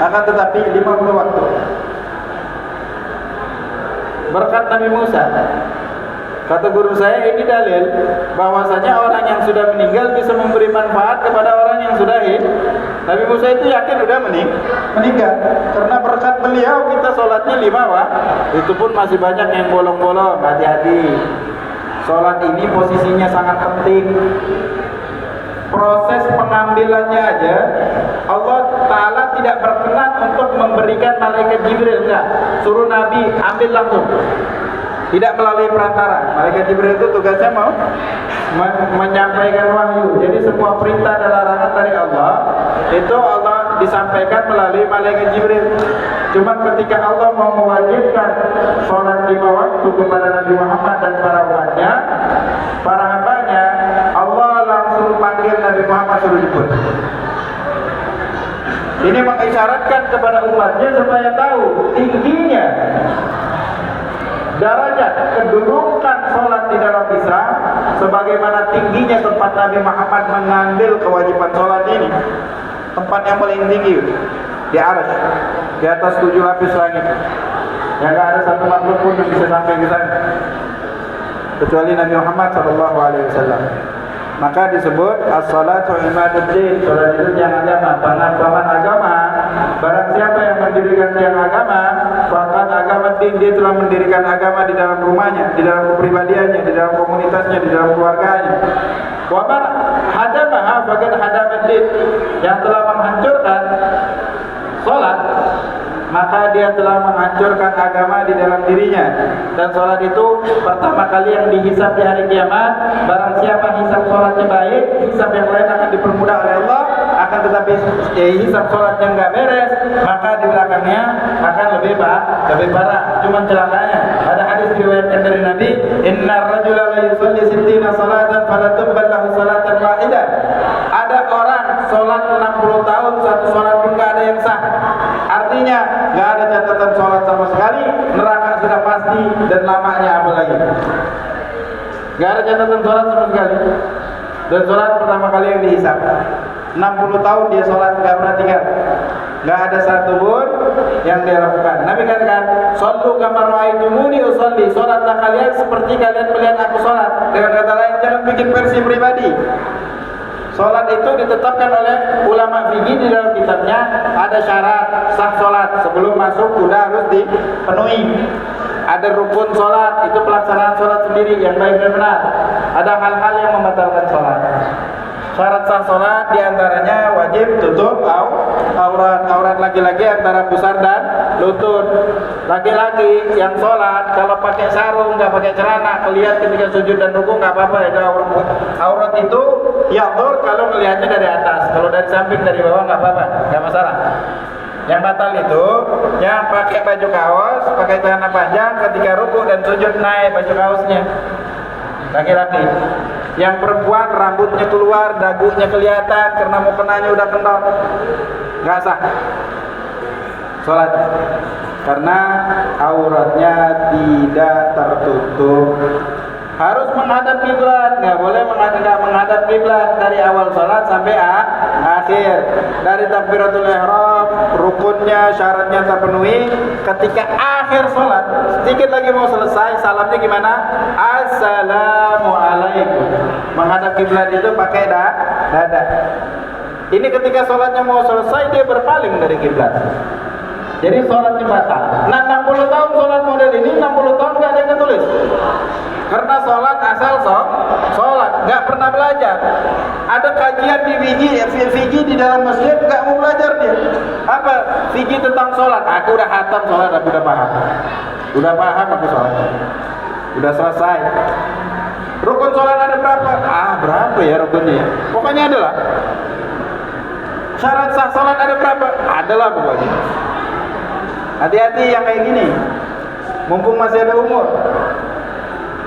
akan tetapi 50 waktu. Berkat Nabi Musa. Kata guru saya, ini dalil bahwasanya orang yang sudah meninggal bisa memberi manfaat kepada orang yang sudah hidup. Nabi Musa itu yakin sudah meninggal. Karena berkat beliau kita sholatnya 5 waktu. Itu pun masih banyak yang bolong-bolong. Hati-hati. Sholat ini posisinya sangat penting. Proses pengambilannya aja Allah Ta'ala tidak berkenan untuk memberikan malaikat Jibril. Enggak. Suruh Nabi ambil langsung, tidak melalui perantara. Malaikat Jibril itu tugasnya mau menyampaikan wahyu. Jadi semua perintah dan larangan dari Allah itu Allah disampaikan melalui malaikat Jibril. Cuma ketika Allah mau mewajibkan sholat 5 waktu kepada Nabi Muhammad dan para umatnya, para hambanya, Allah langsung panggil Nabi Muhammad suruh jemput. Ini mengisyaratkan kepada umatnya supaya tahu tingginya derajat kedudukan sholat di dalam Islam, sebagaimana tingginya tempat Nabi Muhammad mengambil kewajiban sholat ini. Tempat yang paling tinggi di Arsy, di atas 7 lapis langit, yang tidak ada satu makhluk pun yang bisa sampai ke sana kecuali Nabi Muhammad SAW. Maka disebut as-salatu imaduddin. Salat itu tiang agama, paman agama. Barang siapa yang mendirikan tiang agama, bahkan agama din, dia telah mendirikan agama di dalam rumahnya, di dalam kepribadiannya, di dalam komunitasnya, di dalam keluarganya. Wa man hadamaha faqad hadamaddin. Yang telah menghancurkan salat, maka dia telah menghancurkan agama di dalam dirinya. Dan sholat itu pertama kali yang dihisab di hari kiamat. Barang siapa hisab sholatnya baik, hisab yang lain akan dipermudah oleh Allah. Akan tetapi hisab sholatnya enggak beres, maka di belakangnya akan lebih parah. Cuma celakanya ada hadis diriwayatkan dari Nabi, innar rajula la yusalli 60 salatan fala tuqbal lahu salatan wahidah. Ada orang sholat 60 tahun, satu sholat pun enggak ada yang sah. Artinya nggak ada catatan sholat sama sekali, neraka sudah pasti, dan lamanya apa lagi? Nggak ada catatan sholat sama sekali. Dan sholat pertama kali yang dihisab 60 tahun dia sholat nggak perhatikan, nggak ada satu pun yang dia lakukan. Nabi katakan, "Shallu kama ra'aitumuni usolli." Sholatlah kalian seperti kalian melihat aku sholat. Dengan kata lain, jangan bikin versi pribadi. Sholat itu ditetapkan oleh ulama fikih di dalam kitabnya, ada syarat sah sholat. Sebelum masuk udah harus dipenuhi. Ada rukun sholat, itu pelaksanaan sholat sendiri yang baik dan benar. Ada hal-hal yang membatalkan sholat. Syarat sah sholat diantaranya wajib tutup aurat. Aurat laki-laki antara pusar dan lutut. Laki-laki yang sholat kalau pakai sarung, nggak pakai celana, kelihatan ketika sujud dan rukuk nggak apa-apa. Itu aurat itu yadur kalau melihatnya dari atas. Kalau dari samping, dari bawah nggak apa-apa, nggak masalah. Yang batal itu yang pakai baju kaos, pakai celana panjang, ketika rukuk dan sujud naik baju kaosnya. Laki-laki. Yang perempuan rambutnya keluar, dagunya kelihatan karena mau kenanya udah kendor, nggak sah sholat karena auratnya tidak tertutup. Harus menghadap kiblat, nggak boleh menghadap kiblat dari awal sholat sampai akhir. Dari takbiratul ihram, rukunnya, syaratnya terpenuhi. Ketika akhir sholat, sedikit lagi mau selesai, salamnya gimana? Assalamualaikum. Menghadap kiblat itu pakai dada. Ini ketika sholatnya mau selesai, dia berpaling dari kiblat. Jadi sholatnya batal. Nah, 60 tahun sholat model ini, 60 tahun nggak ada yang ketulis. Karena sholat asal sholat, nggak pernah belajar. Ada kajian di fikih di dalam masjid, nggak mau belajar dia. Apa? Fikih tentang sholat. Aku udah hatam sholat, aku udah paham. Udah paham aku sholat. Udah selesai. Rukun sholat ada berapa? Berapa ya rukunnya? Pokoknya adalah. Syarat sah sholat ada berapa? Adalah pokoknya. Hati-hati yang kayak gini. Mumpung masih ada umur.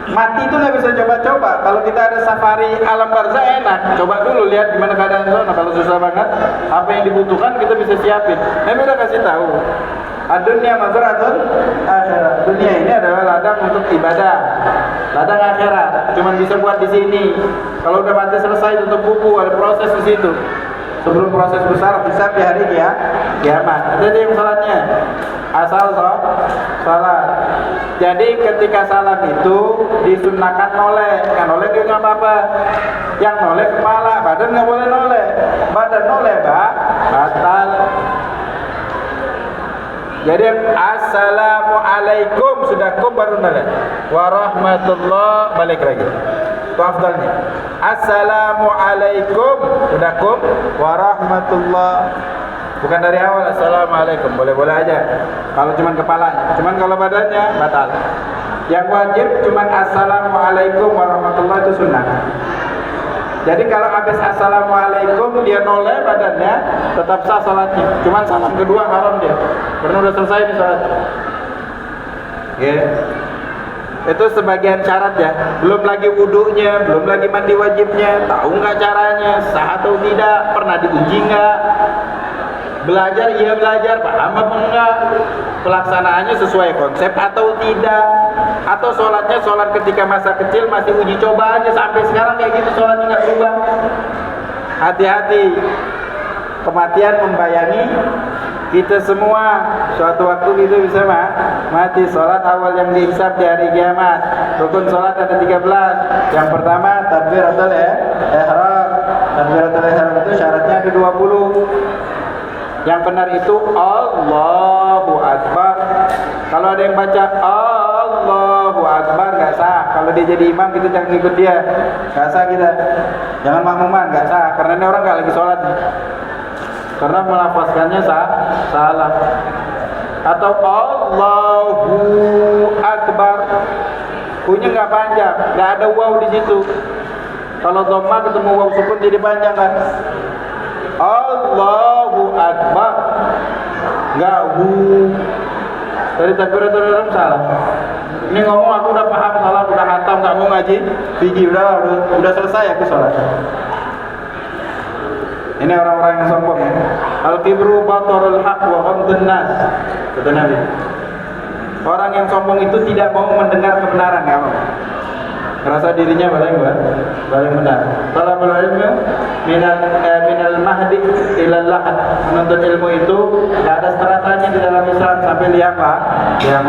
Mati itu nggak bisa coba-coba. Kalau kita ada safari alam barzah enak. Coba dulu lihat gimana keadaan sana. Kalau susah banget, apa yang dibutuhkan kita bisa siapin. Nabi udah kasih tahu. Ad-dunya mazra'atun akhirat. Dunia ini adalah ladang untuk ibadah. Ladang akhirat. Cuman bisa buat di sini. Kalau udah mati selesai tutup buku, ada proses di situ. sebelum proses besar hisab di hari kiamat. Ada yang salatnya asal salat. Jadi ketika salat itu disunnahkan noleh. Kan noleh itu nggak apa-apa. Yang noleh kepala, badan nggak boleh noleh. Badan noleh batal. Jadi assalamualaikum sudah kum baru noleh. Warahmatullah balik lagi. Itu afdalnya. Assalamualaikum sudah kum warahmatullah. Bukan dari awal assalamualaikum, boleh-boleh aja. Kalau cuman kepalanya, cuman kalau badannya batal. Yang wajib cuman assalamualaikum warahmatullah itu sunnah. Jadi kalau habis assalamualaikum dia noleh badannya tetap sah salatnya. Cuman salam kedua haram dia. Karena udah selesai nih salat. Itu sebagian syarat ya. Belum lagi wudunya, belum lagi mandi wajibnya. Tahu nggak caranya, sah atau tidak, pernah diuji nggak? Belajar, iya belajar, paham apa enggak? Pelaksanaannya sesuai konsep atau tidak? Atau sholatnya sholat ketika masa kecil masih uji coba aja sampai sekarang kayak gitu sholatnya nggak berubah. Hati-hati, kematian membayangi kita semua. Suatu waktu itu bisa mati. Sholat awal yang dihisab di hari kiamat. Rukun sholat ada 13. Yang pertama takbiratul ihram. Takbiratul ihram itu syaratnya ada 20. Yang benar itu Allahu Akbar. Kalau ada yang baca Allahu Akbar nggak sah. Kalau dia jadi imam kita jangan ikut dia, nggak sah kita. Jangan makmuman, nggak sah. Karena ini orang nggak lagi sholat. Karena melafazkannya salah. Atau Allahu Akbar, punya nggak panjang, nggak ada waw di situ. Kalau dhamma ketemu waw sukun jadi panjang kan. Allahu Akbar, nggak hu. Dari takbiratul ihram salah. Ini ngomong aku udah paham salah, udah hatam, nggak mau ngaji biji, udah selesai aku sholat. Ini orang-orang yang sombong ya. Al-kibru batarul haq wa ghamdun nas, kata Nabi. Orang yang sombong itu tidak mau mendengar kebenaran, nggak mau. Merasa dirinya paling benar. Talabul ilmi minal mahdi ilal lahad. Menuntut ilmu itu tidak ada seratanya di dalam Islam sampai liang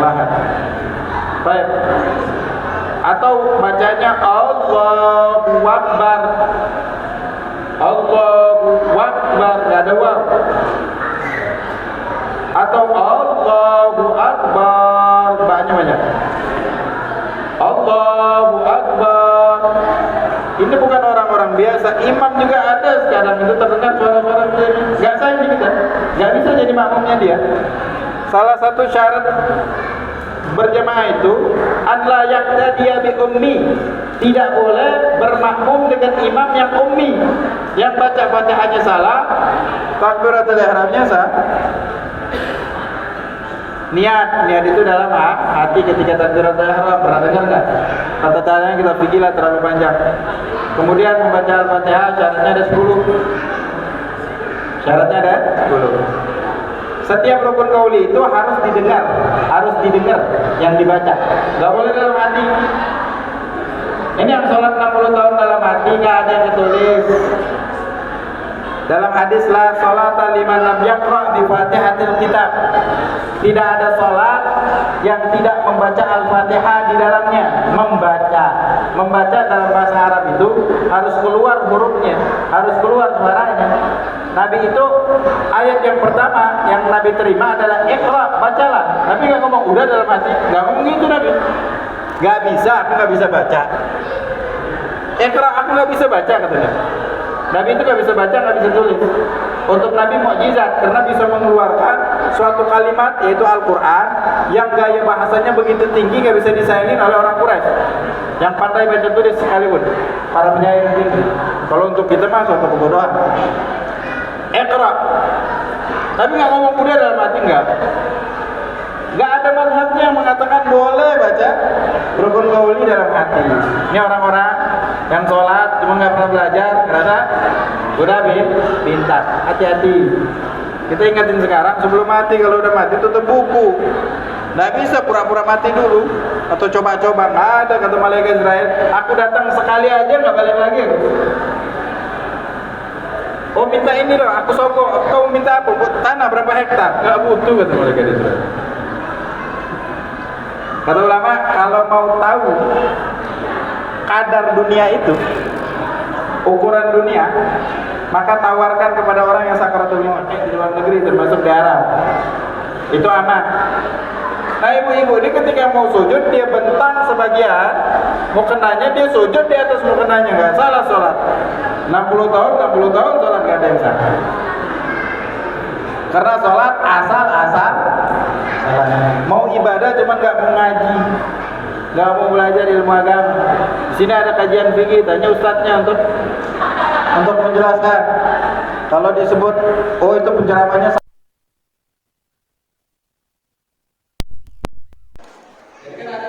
lahat. Baik. Atau bacanya Allahu Akbar. Allahu Akbar, tidak ada waw. Atau Allahu Akbar, banyak. Allahu Akbar. Ini bukan orang-orang biasa. Imam juga ada sekarang itu terdengar suara-suara nggak sah ini kita. Nggak bisa jadi makmumnya dia. Salah satu syarat berjamaah itu an la yaqtadiya bi ummi. Tidak boleh bermakmum dengan imam yang ummi, yang baca-bacaannya salah, takbiratul ihramnya sah. Niat itu dalam hati ketika takbiratul ihram. Pernah dengar enggak? Tata caranya kita pikirlah terlalu panjang. Kemudian membaca Al-Fatihah syaratnya ada 10. Syaratnya ada 10. Setiap rukun qauli itu harus didengar yang dibaca. Enggak boleh dalam hati. Ini yang sholat 60 tahun dalam hati enggak ada yang ditulis. Dalam hadis la sholata liman lam yaqra bi Fatihatil Kitab. Tidak ada sholat yang tidak membaca Al-Fatihah di dalamnya. Membaca dalam bahasa Arab itu harus keluar hurufnya, harus keluar suaranya. Nabi itu ayat yang pertama yang Nabi terima adalah Iqra, bacalah. Nabi nggak ngomong udah dalam hati, nggak ngomong gitu Nabi. Nggak bisa, aku nggak bisa baca. Iqra, aku nggak bisa baca katanya. Nabi itu nggak bisa baca, nggak bisa tulis. Untuk Nabi mukjizat karena bisa mengeluarkan suatu kalimat yaitu Al-Quran yang gaya bahasanya begitu tinggi nggak bisa disaingin oleh orang Quraisy yang pandai baca tulis sekalipun, para penyair tinggi. Kalau untuk kita mah suatu kebodohan. Iqra. Nabi nggak ngomong udah dalam hati nggak ada mazhabnya yang mengatakan boleh baca rukun qauli dalam hati. Ini orang-orang yang sholat cuma nggak pernah belajar, karena udah pintar. Hati-hati. Kita ingatin sekarang sebelum mati. Kalau udah mati tutup buku. Nggak bisa pura-pura mati dulu atau coba-coba. Nggak ada kata malaikat Israel. Aku datang sekali aja nggak balik lagi. Oh minta ini loh, aku sogok. Kau minta apa? Tanah berapa hektar? Gak butuh kata mereka di sana. Kata ulama, kalau mau tahu kadar dunia itu, ukuran dunia, maka tawarkan kepada orang yang sakaratul maut di luar negeri, termasuk di Arab. Itu aman. Nah ibu-ibu ini ketika mau sujud, dia bentang sebagian, mukenanya dia sujud di atas mukenanya, nggak salah sholat. 60 tahun sholat nggak ada yang salah. Karena sholat asal mau ibadah cuma nggak mau ngaji, nggak mau belajar ilmu agama. Di sini ada kajian fikih, tanya ustadznya untuk menjelaskan. Kalau disebut, oh itu penceramahnya Jadi kan ada